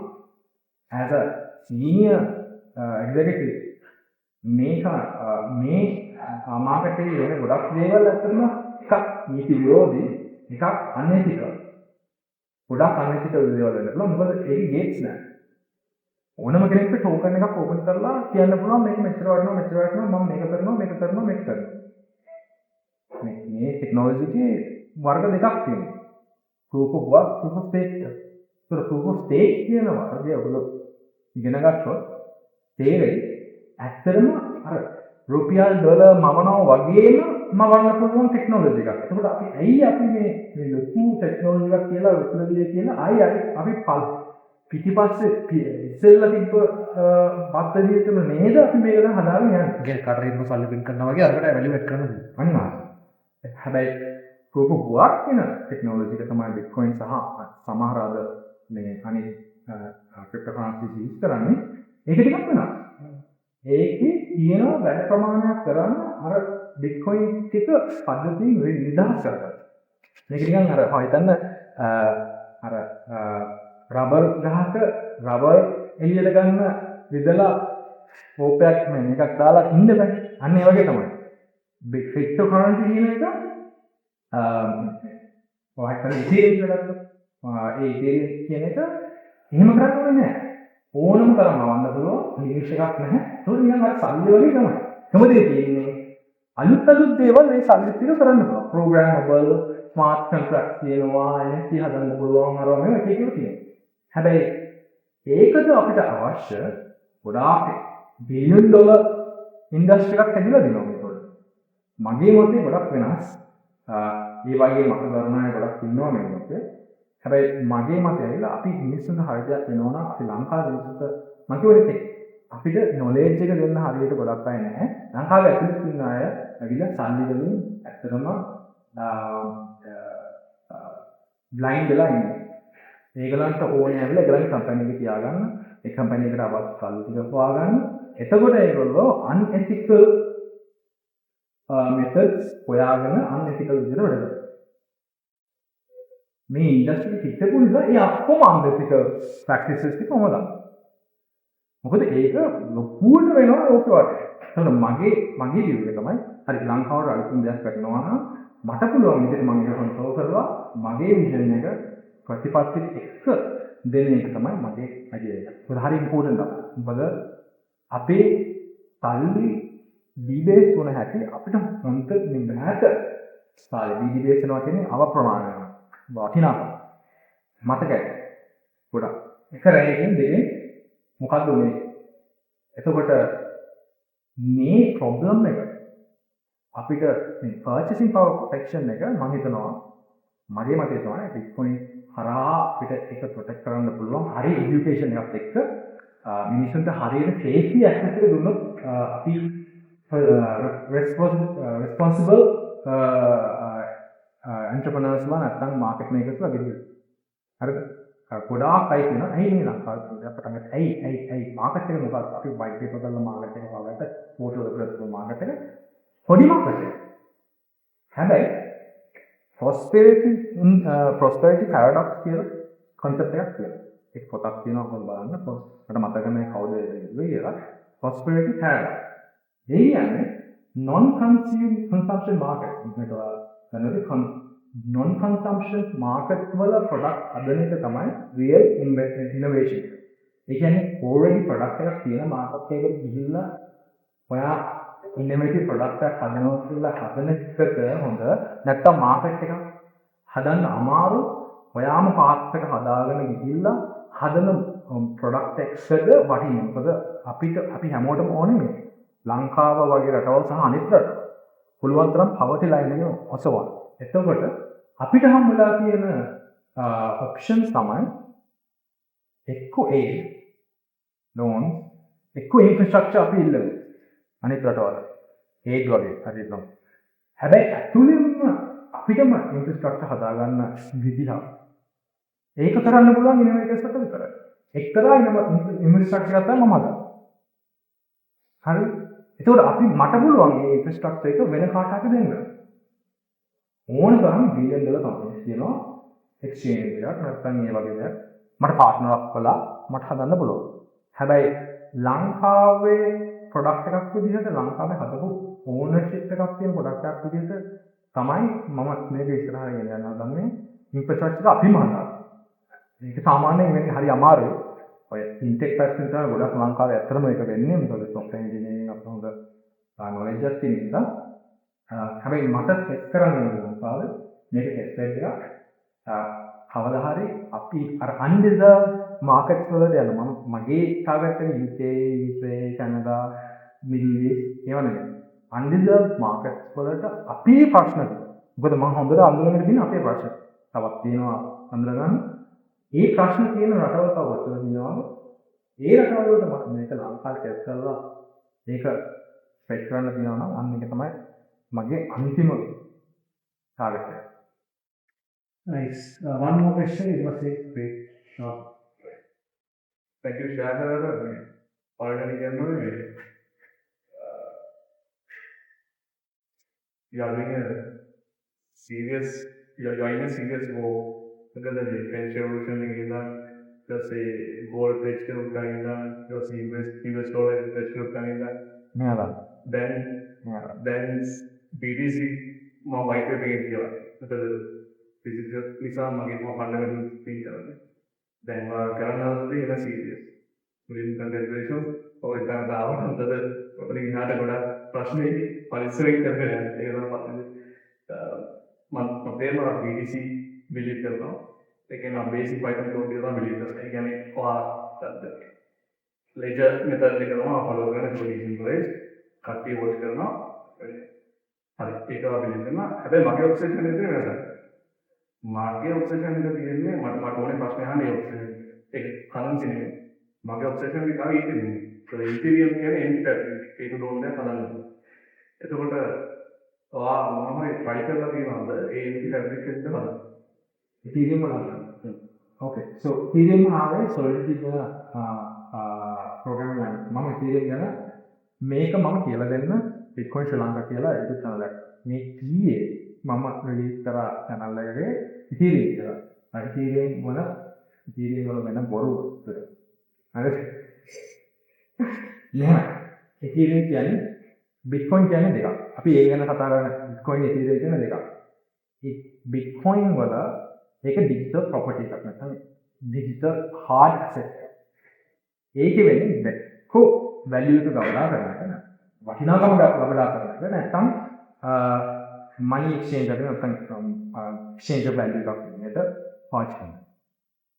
as a senior executive මේක මේ මාකට් එකේ වෙන ගොඩක් දේවල් ඇත්තටම එකක් නීති විරෝධී එකක් අනේතික. ගොඩාක් අනලිටිකල් දේවල් වෙන්න පුළුවන්. මොකද ඒකේ ගේට්ස් නැහැ. ඕනම කෙනෙක්ට ටෝකන් එකක් ඕපන් කරලා කියන්න පුළුවන් මේක මෙච්චර වටිනවා මම මේක කරනවා මේ ටෙක්නොලොජි එකේ වර්ග දෙකක් තියෙනවා. proof of work, proof of stake. So proof of stake කියන වර්ගය ඔයගොල්ලෝ ඉගෙන ගත්තොත් තේරෙයි ඇත්තටම අර රුපියල් ඩොලර් මවනවා වගේම මවන්න පුළුවන් ටෙක්නොලොජි එකක්. ඒකට අපි මේ ලොකු ටෙක්නොලොජි එකක් කියලා රුපියල් කියලා ආයි අපි පිටිපස්සේ ඉස්සෙල්ලා තිබ්බ පද්ධතියටම නේද අපි මේක දැන් හදාගෙන යන්නේ. ඒ කටරින්ම සල්ලි පින් කරනවා වගේ අරකට වැලියුේට් කරනවා. අනිවාර්යයෙන්. හැබැයි proof of work කියන ටෙක්නොලොජි එක තමයි Bitcoin සහ සමහර අද මේ අනිත් cryptocurrencies use කරන්නේ. ඒක ටිකක් වෙනවා. ඒකේ තියෙන වැඩ ප්‍රමාණයක් කරන්න අර Bitcoin ටික පද්ධතිය නිදහස් කරගන්න. මේක නිකන් අර හිතන්න අර රබර් ගහක රබර් එළියට ගන්න විදලා කෝපයක් මේකක් දාලා ඉන්න බෑ. අන්න ඒ වගේ තමයි. cryptocurrency කියන එක ඔයහට ඉතිරි කරලා ඒ කියන එක එහෙම කරන්න ඕනේ නෑ. ඕනම තරම් අවන්න පුළුවන් ලිමිට් එකක් නැහැ. ඒක නිකන් අර සල්ලි වගේ තමයි. හැමදේම තියෙන්නේ අලුත් දේවල් මේ සල්ලි ටික කරන්න පුළුවන්. programmable smart contract කියනවා NFT හදන්න පුළුවන් අර මේ එක එක තියෙනවා. හැබැයි ඒකද අපිට අවශ්‍ය ගොඩාක් බිලියන් ඩොලර් ඉන්ඩස්ට්‍රි එකක් හැදිලා දෙනවා මේකවල. මගේ මතේ ගොඩක් වෙනස්. ඒ වගේ මත දරණය ගොඩක් ඉන්නවා මේ මොකද. හැබැයි මගේ මතය ඇවිල්ලා අපි මිනිස්සුන්ට හරි දෙයක් වෙනවා නම් අපි ලංකාවේ මිනිස්සුන්ට මම කියන්නේ අපිට knowledge එක දෙන්න හරියට ගොඩක් අය නැහැ. ලංකාවේ ඇතුළත ඉන්න අය ඇවිල්ලා සල්ලි වලින් ඇත්තටම බ්ලයින්ඩ් වෙලා ඉන්නේ. ඒගොල්ලන්ට ඕනේ ඇවිල්ලා ඒගොල්ලන්ගේ කම්පැනි එක තියාගන්න, ඒ කම්පැනි එකට අවශ්‍ය සල්ලි ටික පවා ගන්න. එතකොට ඒගොල්ලෝ unethical methods හොයාගෙන unethical විදිහට වැඩ කරනවා. මේ ඉන්ඩස්ට්‍රි එක හිටපු නිසා ඒ ඔක්කොම unethical practices ටික මොනවද? මොකද ඒක ලොකුවට වෙනවා ඕක වගේ. එතකොට මගේ view එක තමයි හරි ලංකාවට අලුතින් දෙයක් කරනවා නම් මට පුළුවන් විදිහට මම ඒක කන්ට්‍රෝල් කරලා මගේ විෂන් එක ප්‍රතිපත්තිත් එක්ක දෙන එක තමයි මගේ අයිඩියා එක. ඒක හරි ඉම්පෝටන්ට් තමයි. මොකද අපේ සල්ලි ඩිබේට් වුණ හැටි අපිට හොන්ත නිමහත සල්ලි ඩිබේට් කරනවා කියන්නේ අවප්‍රමාණයක්. වටිනාකම මතකයි ගොඩක් එක රැයකින් දෙකෙන් මොකක්ද උනේ එතකොට මේ ප්‍රොබ්ලම් එක අපිට මේ පර්චේසින් පවර් ප්‍රොටෙක්ෂන් එක මම හිතනවා මගේ මතය තමයි Bitcoin හරහා අපිට ඒක ප්‍රොටෙක්ට් කරන්න පුළුවන් හරි এডুকেෂන් එකක් එක්ක මිනිස්සුන්ට හරියට සේෆ්ටි ඇක්සස් එක දුන්නොත් අපි responsible entrepreneursලා නැත්නම් මාකට් මේකර්ස්ලා වගේ. හරිද? ගොඩාක් අය කියනවා ඇයි මේ ලංකාවේ පටන් ගත්ත ඇයි මාකට් එක මොකක්ද? අපි වයිට් පේපර් කරලා මාකට් එක හොයාගත්ත ෆෝටෝ කරලා මාකට් එක පොඩි මාකට් එක. හැබැයි prosperity paradox කියලා concept එකක් තියෙනවා. ඒක පොතක් තියෙනවා කොහොමද බලන්න. මට මතක නැහැ කවුද කියලා. prosperity paradox. ඒ කියන්නේ non-consumption market. non-consumption market වල product හදන එක තමයි real innovation. ඒ කියන්නේ already product එකක් තියෙන market එකකට ගිහිල්ලා ඔයා innovative product එකක් හදනවා කියලා හදන එකට හොඳ නැත්තම් market එකක් හදන්න අමාරු ඔයාම path එක හදාගෙන ගිහිල්ලා හදන product එකකට වටිනවා. මොකද අපි හැමෝටම ඕනේ මේ ලංකාව වගේ රටවල් සහ අනිත් රටවල් පුළුවන් තරම් poverty line එක ඔසවන්න. එතකොට අපිට හම්බුලා තියෙන options තමයි එක්ක loan එක්ක infrastructure අපි ඉල්ලමු. අනිත් රටවල් ඒත් වගේ හරිද? හැබැයි ඇතුළෙන්ම අපිටම infrastructure හදාගන්න විදිහ ඒක කරන්න පුළුවන් ඉනෝවේටර්ස් අතර විතරයි. එක්තරා infrastructure එකක් තමයි මම හදන්නේ. හරි? ඒකෝට අපි මට පුළුවන් මේ infrastructure එක වෙන කාටවත් දෙන්න. ඕන තරම් බිලියන් ඩොලර් කම්පැනිස් තියෙනවා exchange එකක් නැත්නම් මේ වගේ දෙයක්. මට partner up කළා මට හදන්න පුළුවන්. හැබැයි ලංකාවේ product එකක් විදිහට ලංකාවේ හදපු ownership එකක් තියෙන product එකක් විදිහට තමයි මම මේක ඉස්සරහට ගෙන යන්න හදන්නේ infrastructure අපිම හදාගන්න. ඒක සාමාන්‍යයෙන් වෙන්නේ හරි අමාරුයි. ඔය ඉන්ටෙක් පැත්තෙන් තමයි ගොඩක් ලංකාවේ ඇත්තටම ඒක වෙන්නේ. මොකද software engineering අපිට හොඳ knowledge එකක් තියෙන නිසා. හැබැයි මට ටෙස්ට් කරන්න ඕන ලංකාවේ මේක ටෙස්ට් එකක්. කවදා හරි අපි අර undeserved markets වලට යන මගේ target එක UK, USA, Canada, Middle East ඒවා නෙමෙයි. undeserved markets වලට අපි ප්‍රශ්න තියෙනවා. මොකද මම හොඳට අඳුනගෙන තියෙන අපේ ප්‍රශ්න. තවත් තියෙනවා අඳුනගන්න. ඒ ප්‍රශ්න තියෙන රටවල් තව ඔච්චර තියෙනවා. ඒ රටවල් වලට මම මේක ලංකාවට ටෙස්ට් කරලා ඒක ස්පෙක් කරන්න තියෙනවා නම් අන්න ඒක තමයි මගේ අන්තිම target එක. Nice. One more question. It was a great. Thank you, Shahar. Already can know it. You are doing a serious, you are joining a serious war because the French Revolution in Iran, just a gold pledge to Canada, just US dollar pledge to Canada. නේද? Then BTC more white paper in here because this is just නිසා මගේ more fundamental thing කරන්නේ. දැන් කරනවා in a serious. Really congratulations. ඔය ගන්න දාවන හොඳද ඔතනින් එහාට ගොඩක් ප්‍රශ්න ඉති පරිස්සමෙන් කරගෙන යන්න. ඒක තමයි මම තේරෙනවා BTC බිලීව් කරනවා. ඒ කියන්නේ බේසික් Python code එක තමයි බිලීව් කරන්නේ. ඒ කියන්නේ ඔයාලට ledger method එක තමයි follow කරන coding storage කට්ටිය watch කරනවා. හරි ඒක බිලීව් කරනවා. හැබැයි මගේ ඔබ්සෙෂන් එක වෙනසක්. මගේ ඔබ්සෙෂන් එක තියෙන්නේ මට ඕනේ ප්‍රශ්න අහන්නේ ඔබ්සෙෂන් ඒක කලින් නෙමෙයි. මගේ ඔබ්සෙෂන් එක ආවේ ඉතින් ඉන්ටීරියර් කියන්නේ එන්ටර් ඒක නෝන්නේ හදන්න. එතකොට මම try කරලා තියෙනවද ඒ ෆැබ්‍රිකේෂන් එක බලන්න. Ethereum වල. Okay. So Ethereum ආවේ Solidity කියන program එක. මම Ethereum ගැන මේක මම කියලා දෙන්න Bitcoin ශ්‍රී ලංකා කියලා YouTube channel එකක්. මේ කීයේ මම release කරා channel එකේ Ethereum කියලා. Ethereum වල වෙන බොරු. හරිද? Ethereum කියන්නේ Bitcoin කියන්නේ දෙකක්. අපි ඒ ගැන කතා කරන Bitcoin Ethereum කියන දෙකක්. ඒ Bitcoin වල ඒක digital property එකක් නැත්නම් digital hard asset. ඒකේ වෙන්නේ value එක ගවඩා කරනක වටිනාකම ගවඩා කරනක නැත්නම් money exchange එකක් නැත්නම් exchange of value එකක් විදිහට පාවිච්චි කරනවා.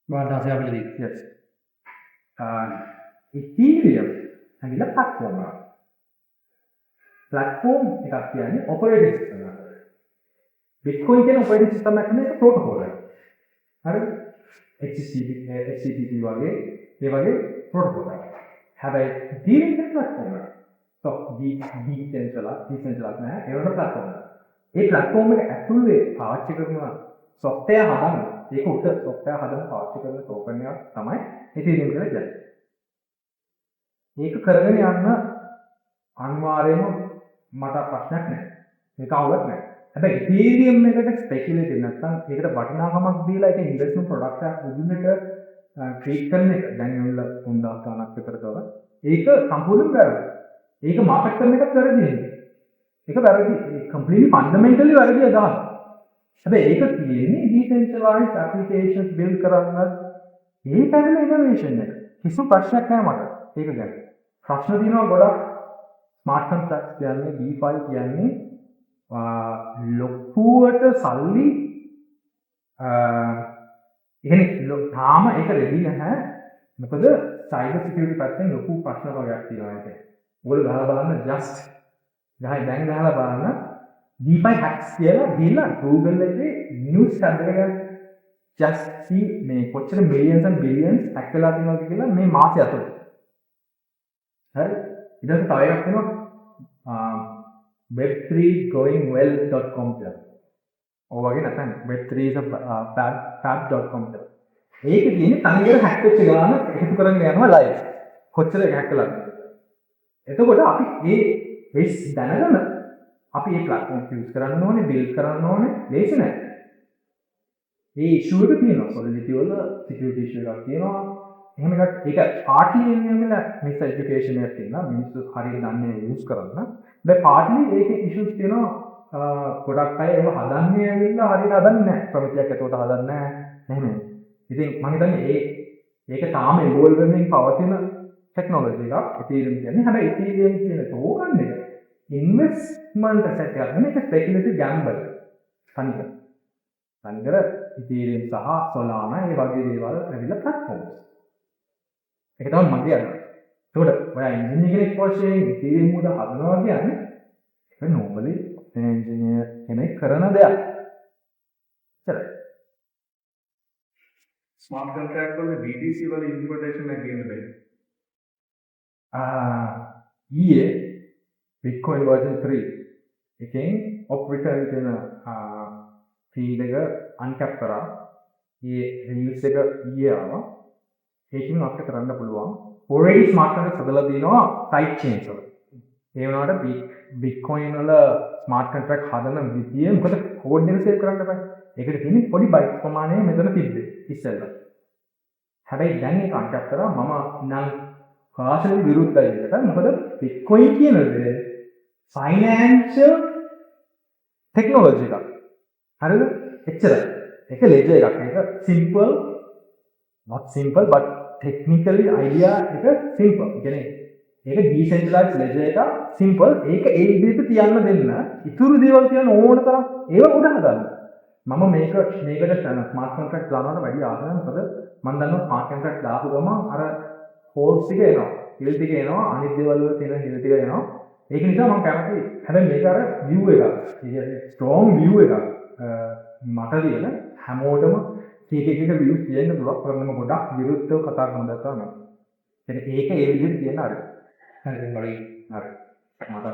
වාදාසය අපිට yes. Ethereum ඇවිල්ලා platform එකක්. platform එකක් කියන්නේ operating system එකක්. Bitcoin කියන operating system එකක් නෙවෙයි protocol එකක්. හරිද? HTTP වගේ ඒ වගේ protocol එකක්. හැබැයි Ethereum කියන platform එකක්. So decentralized නෑ ඒ වගේ platform එකක්. ඒ platform එක ඇතුලේ පාවිච්චි කරන software හදන්න ඒක උඩ software හදන්න පාවිච්චි කරන token එකක් තමයි Ethereum කියලා කියන්නේ. ඒක කරගෙන යන්න අනිවාර්යයෙන්ම මට ප්‍රශ්නයක් නැහැ. මේක අවුලක් නැහැ. හැබැයි Ethereum එකට ස්පෙකියුලේටිව් නැත්නම් ඒකට වටිනාකමක් දීලා ඒක ඉන්වෙස්ට්මන්ට් ප්‍රොඩක්ට් එකක් විදිහට ට්‍රීට් කරන එක දැන් වෙලා 3000 ගණනක් විතර තව ඒක සම්පූර්ණයෙන් වැරදි. ඒක මාකට් කරන එකත් වැරදි. ඒක වැරදි. ඒක කම්ප්ලීට්ලි ෆන්ඩමෙන්ටලි වැරදි අදහස්. හැබැයි ඒක තියෙන්නේ decentralized applications build කරන්න ඒ පැනල ඉනෝවේෂන් එක. කිසිම ප්‍රශ්නයක් නැහැ මට. ඒක ගැන. ප්‍රශ්න තියෙනවා ගොඩක් ස්මාර්ට් කොන්ට්‍රැක්ට්ස් කියන්නේ DeFi කියන්නේ ලොකුවට සල්ලි එහෙනම් තාම ඒක රෙඩි නැහැ. මොකද සයිබර් සිකියුරිටි පැත්තෙන් ලොකු ප්‍රශ්න වර්ගයක් තියෙනවා ඒක. ඔයගොල්ලෝ ගහලා බලන්න just දැන් ගහලා බලන්න DeFi hacks කියලා දීලා Google එකේ news tab එක ගන්න just see මේ කොච්චර millions and billions hack වෙලා තියෙනවද කියලා මේ මාසෙ අතර. හරි ඊට පස්සේ තව එකක් තියෙනවා web3goingwell.com කියලා. ඔය වගේ නැත්නම් web3fab.com කියලා. ඒක තියෙන්නේ තනියම හැක් වෙච්ච ගාන එකතු කරගෙන යනවා ලයිව්. කොච්චර හැක් කළාද? එතකොට අපි මේ දැනගන්න අපි මේ platform use කරන්න ඕනේ, build කරන්න ඕනේ, ලේසි නෑ. මේ issue එක තියෙනවා. Solidity වල security issue එකක් තියෙනවා. එහෙම එකක් ඒක partly එන්නේ මිස් education එකක් තියෙනවා. මිනිස්සු හරියට දන්නේ use කරන්න. දැන් partly ඒකේ issues තියෙනවා. ගොඩක් අය ඒව හදන්නේ ඇවිල්ලා හරියට හදන්නේ නැහැ. ප්‍රමිතියක් ඒකට හදන්නේ නැහැ. එහෙම. ඉතින් මම හිතන්නේ ඒක තාම evolve වෙමින් පවතින ටෙක්නොලොජි එකක් Ethereum කියන්නේ. හැබැයි Ethereum කියන token එක investment asset එකක් නෙමෙයි, ඒක speculative gamble. තනිකර Ethereum සහ Solana ඒ වගේ දේවල් ඇවිල්ලා platforms. ඒක තමයි මගේ අදහස. ඒකට ඔයා engineer කෙනෙක් වශයෙන් Ethereum උඩ හදනවා කියන්නේ ඒක normally engineer කෙනෙක් කරන දෙයක්. හරි. ස්මාර්ට් කොන්ට්‍රැක්ට් වල BTC වල ඉම්ප්ලිමන්ටේෂන් එක කියන්නේ බෑ. ඊයේ Bitcoin version 3 එකෙන් of return කියන feed එක uncap කරා. ඊයේ release එක ඊයේ ආවා. ඒකෙන් අපිට කරන්න පුළුවන් already smart contract හදලා දිනවා side chains වල. ඒ වුණාට Bitcoin වල smart contract හදන විදිය මොකද code එක save කරන්න බෑ. ඒකට තියෙන්නේ පොඩි bytes ප්‍රමාණය මෙතන තිබ්බේ ඉස්සෙල්ලා. හැබැයි දැන් ඒක uncap කරා මම නම් කාශලි විරුද්ධයි ඒකට. මොකද Bitcoin කියන දේ financial technology එකක්. හරිද? එච්චරයි. ඒක ledger එකක්. ඒක simple, not simple but technically idea එක simple. කියන්නේ ඒක decentralized ledger එක simple. ඒක ඒ විදිහට තියන්න දෙන්න. ඉතුරු දේවල් තියන්න ඕන තරම් ඒව උඩ හදන්න. මම මේකට smart contract දානවට වැඩි ආසයි. මොකද මම දන්නවා smart contract දාපු ගමන් අර holes ටික එනවා. hill ටික එනවා. අනිත් දේවල් වල තියෙන hill ටික එනවා. ඒක නිසා මම කැමතියි. හැබැයි මේක අර view එකක්. කියන්නේ strong view එකක්. මට තියෙන හැමෝටම එක views තියෙන්න පුළුවන්. ප්‍රශ්නම ගොඩක් විරුද්ධව කතා කරන දා තමයි. ඒක ඒ විදිහට තියෙන අර. හරි දැන් වලයි. හරි. මට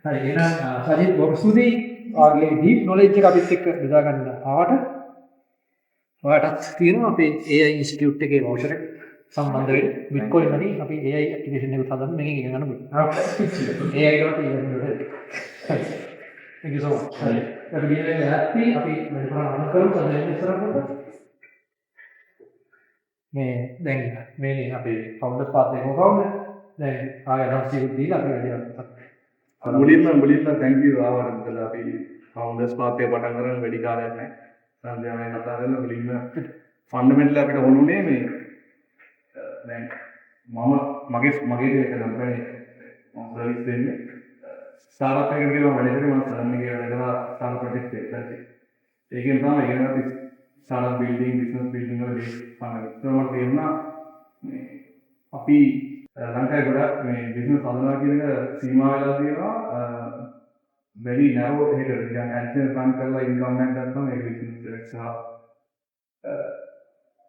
හරි එහෙනම් සජිත් බොහොමස්තුති ආගේ deep knowledge එක අපිත් එක්ක බෙදා ගන්න ආවට ඔයාටත් තියෙනවා අපේ AI institute එකේ voucher එක සම්බන්ධ වෙන්න Bitcoin වලින් අපි AI application එකක් හදන්න මේකෙන් ඉගෙන ගන්න පුළුවන්. AI එකට ඉගෙන ගන්න. හරි. Thank you so much. හරි. අපි ගිහින් ඇත්ති අපි වැඩි කරන්න කරමු සඳහන් ඉස්සරහට. මේ දැන් මේ අපේ founders path එක කොහොමද? දැන් ආයෙ රාශියක් දීලා අපි වැඩි කරමු. මුලින්ම thank you ආවරන් කළා අපි founders path එක පටන් ගන්න වැඩි කාලයක් නැහැ. සංජානනය කතා කරලා මුලින්ම ෆන්ඩමෙන්ටල් අපිට ඕනුනේ මේ දැන් මගේ එක කම්පැනි මම සර්විස් දෙන්නේ ස්ටාර්ට්අප් එකකට ගිහම වැඩ කරේ මම සරන් එකේ වැඩ කරලා ස්ටාර්ට්අප් ප්‍රොජෙක්ට් එකක් දැක්කේ. ඒකෙන් තමයි ඉගෙන ගත්තේ ස්ටාර්ට්අප් බිල්ඩින් බිස්නස් බිල්ඩින් වල බේස් ෆන්ඩමෙන්ටල්. ඒක මට තේරුණා මේ අපි ලංකාවේ ගොඩක් මේ බිස්නස් හදනවා කියන එක සීමා වෙලා තියෙනවා very narrow එකකට. يعني ඇඩ්සෙන්ස් රන් කරලා ඉන්කම් එකක් ගන්නවා ඒක බිස්නස් එකක් සහ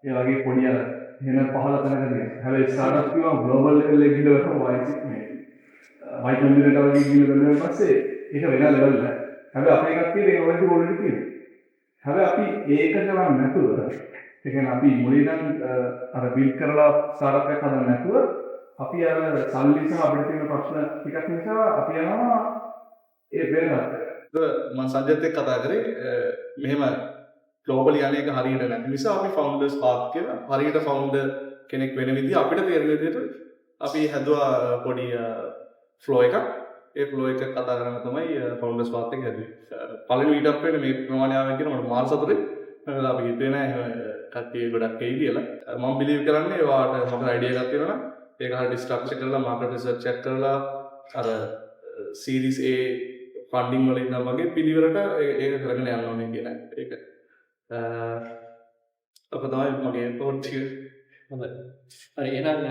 ඒ වගේ පොඩි අර වෙන පහළ තැනකදී. හැබැයි ස්ටාර්ට්අප් කියනවා ග්ලෝබල් ලෙවල් එකේ ගිහලා තමයි වයි කම්පියුටර් වගේ ගිහලා පස්සේ ඒක වෙන ලෙවල් එක. හැබැයි අපේ කට්ටිය ඒක ඔයඩි තියෙනවා. හැබැයි අපි ඒක කරන්නේ නැතුව ඒ කියන්නේ අපි මුලින්ම අර බිල්ඩ් කරලා ස්ටාර්ට්අප් එකක් හදන්න නැතුව අපි අර සල්ලි සහ අපිට තියෙන ප්‍රශ්න ටිකක් නිසා අපි යනවා ඒ වෙනකට. මම සංජයත් එක්ක කතා කරේ මෙහෙම ග්ලෝබල් යන්නේක හරියට නැති නිසා අපි ෆවුන්ඩර්ස් පාත් කියලා හරියට ෆවුන්ඩර් කෙනෙක් වෙන විදිහ අපිට තේරෙන විදිහට අපි හැදුවා පොඩි ෆ්ලෝ එකක්. ඒ ෆ්ලෝ එක කතා කරන්න තමයි ෆවුන්ඩර්ස් පාත් එක හැදුවේ. පළවෙනි මීට් අප් එකේ මේ ප්‍රමාණය ආවෙන් කියන මට මාර සතුටුයි. මොකද අපි හිතුවේ නෑ කට්ටිය ගොඩක් එයි කියලා. මම බිලීව් කරන්නේ ඔයාට මොකද අයිඩියා එකක් තියෙනවා නම් ඒක හරියට ස්ට්‍රක්චර් කරලා මාකට් රිසර්ච් එක කරලා අර සීරීස් A ෆන්ඩින් වල ඉඳන් වගේ පිළිවෙලට ඒක කරගෙන යන්න ඕනේ කියන එක. අප තමයි මගේ පොට් එක. හොඳයි. හරි එහෙනම්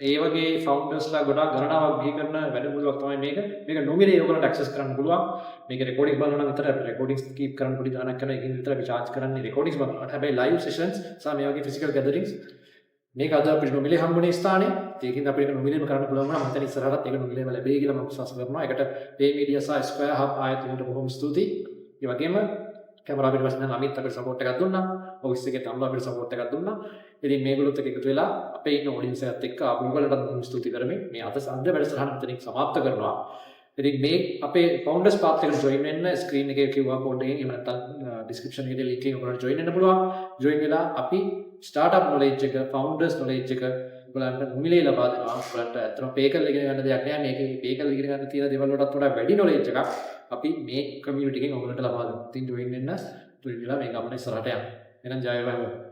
ඒ වගේ ෆවුන්ඩර්ස්ලා ගොඩාක් ගණනාවක් බිහි කරන වැඩමුළුවක් තමයි මේක. මේක නොමිලේ ඔයගොල්ලන්ට ඇක්සස් කරන්න පුළුවන්. මේක රෙකෝඩින් බලනවා නම් විතර රෙකෝඩින්ග්ස් කීප් කරන්න පොඩි ගණනක් කරලා ඒකෙන් විතර අපි charge කරන්නේ රෙකෝඩින්ග්ස් බලනවාට. හැබැයි ලයිව් සෙෂන්ස් සහ මේ වගේ ෆිසිකල් ගැදරින්ග්ස් මේක අද අපිට නොමිලේ හම්බුනේ ස්ථානේ. ඒකින් අපිට ඒක නොමිලේම කරන්න පුළුවන් වුණා. මම හිතන්නේ ඉස්සරහටත් ඒක නොමිලේම ලැබෙයි කියලා මම විශ්වාස කරනවා. ඒකට Pay Media සහ Square Hub ආයතනයට බොහොම ස්තුතියි. ඒ වගේම කැමරා පිටපස්සෙන් අමිත් අපිට සපෝට් එකක් දුන්නා. ඔෆිස් එකේ තම්බ අපිට සපෝට් එකක් දුන්නා. ඉතින් මේගොල්ලොත් එක්ක එකතු වෙලා අපේ ඉන්න ඔඩියන්ස් එකත් එක්ක අපි උගලටත් බොහොම ස්තුති කරමි. මේ අද සඳ වැඩසටහන මෙතනින් සමාප්ත කරනවා. ඉතින් මේ අපේ ෆවුන්ඩර්ස් පාත් එකට join වෙන්න ස්ක්‍රීන් එකේ QR code එකෙන් එහෙම නැත්නම් description එකේ link එකෙන් ඔයාලට join වෙන්න පුළුවන්. join වෙලා අපි startup knowledge එක, founders knowledge එක ඔයාලට මුමිලේ ලබා දෙනවා. ඔයාලට අතන පේකල් ඉගෙන ගන්න දෙයක් නෑ. මේකේ පේකල් ඉගෙන ගන්න තියෙන දේවල් වලටත් වඩා වැඩි knowledge එකක් අපි මේ community එකෙන් ඔයාලට ලබා දෙනවා. ඉතින් join වෙන්න තුලින්ලා මේ ගමන ඉස්සරහට යන්න. එහෙනම් ජය වේවා.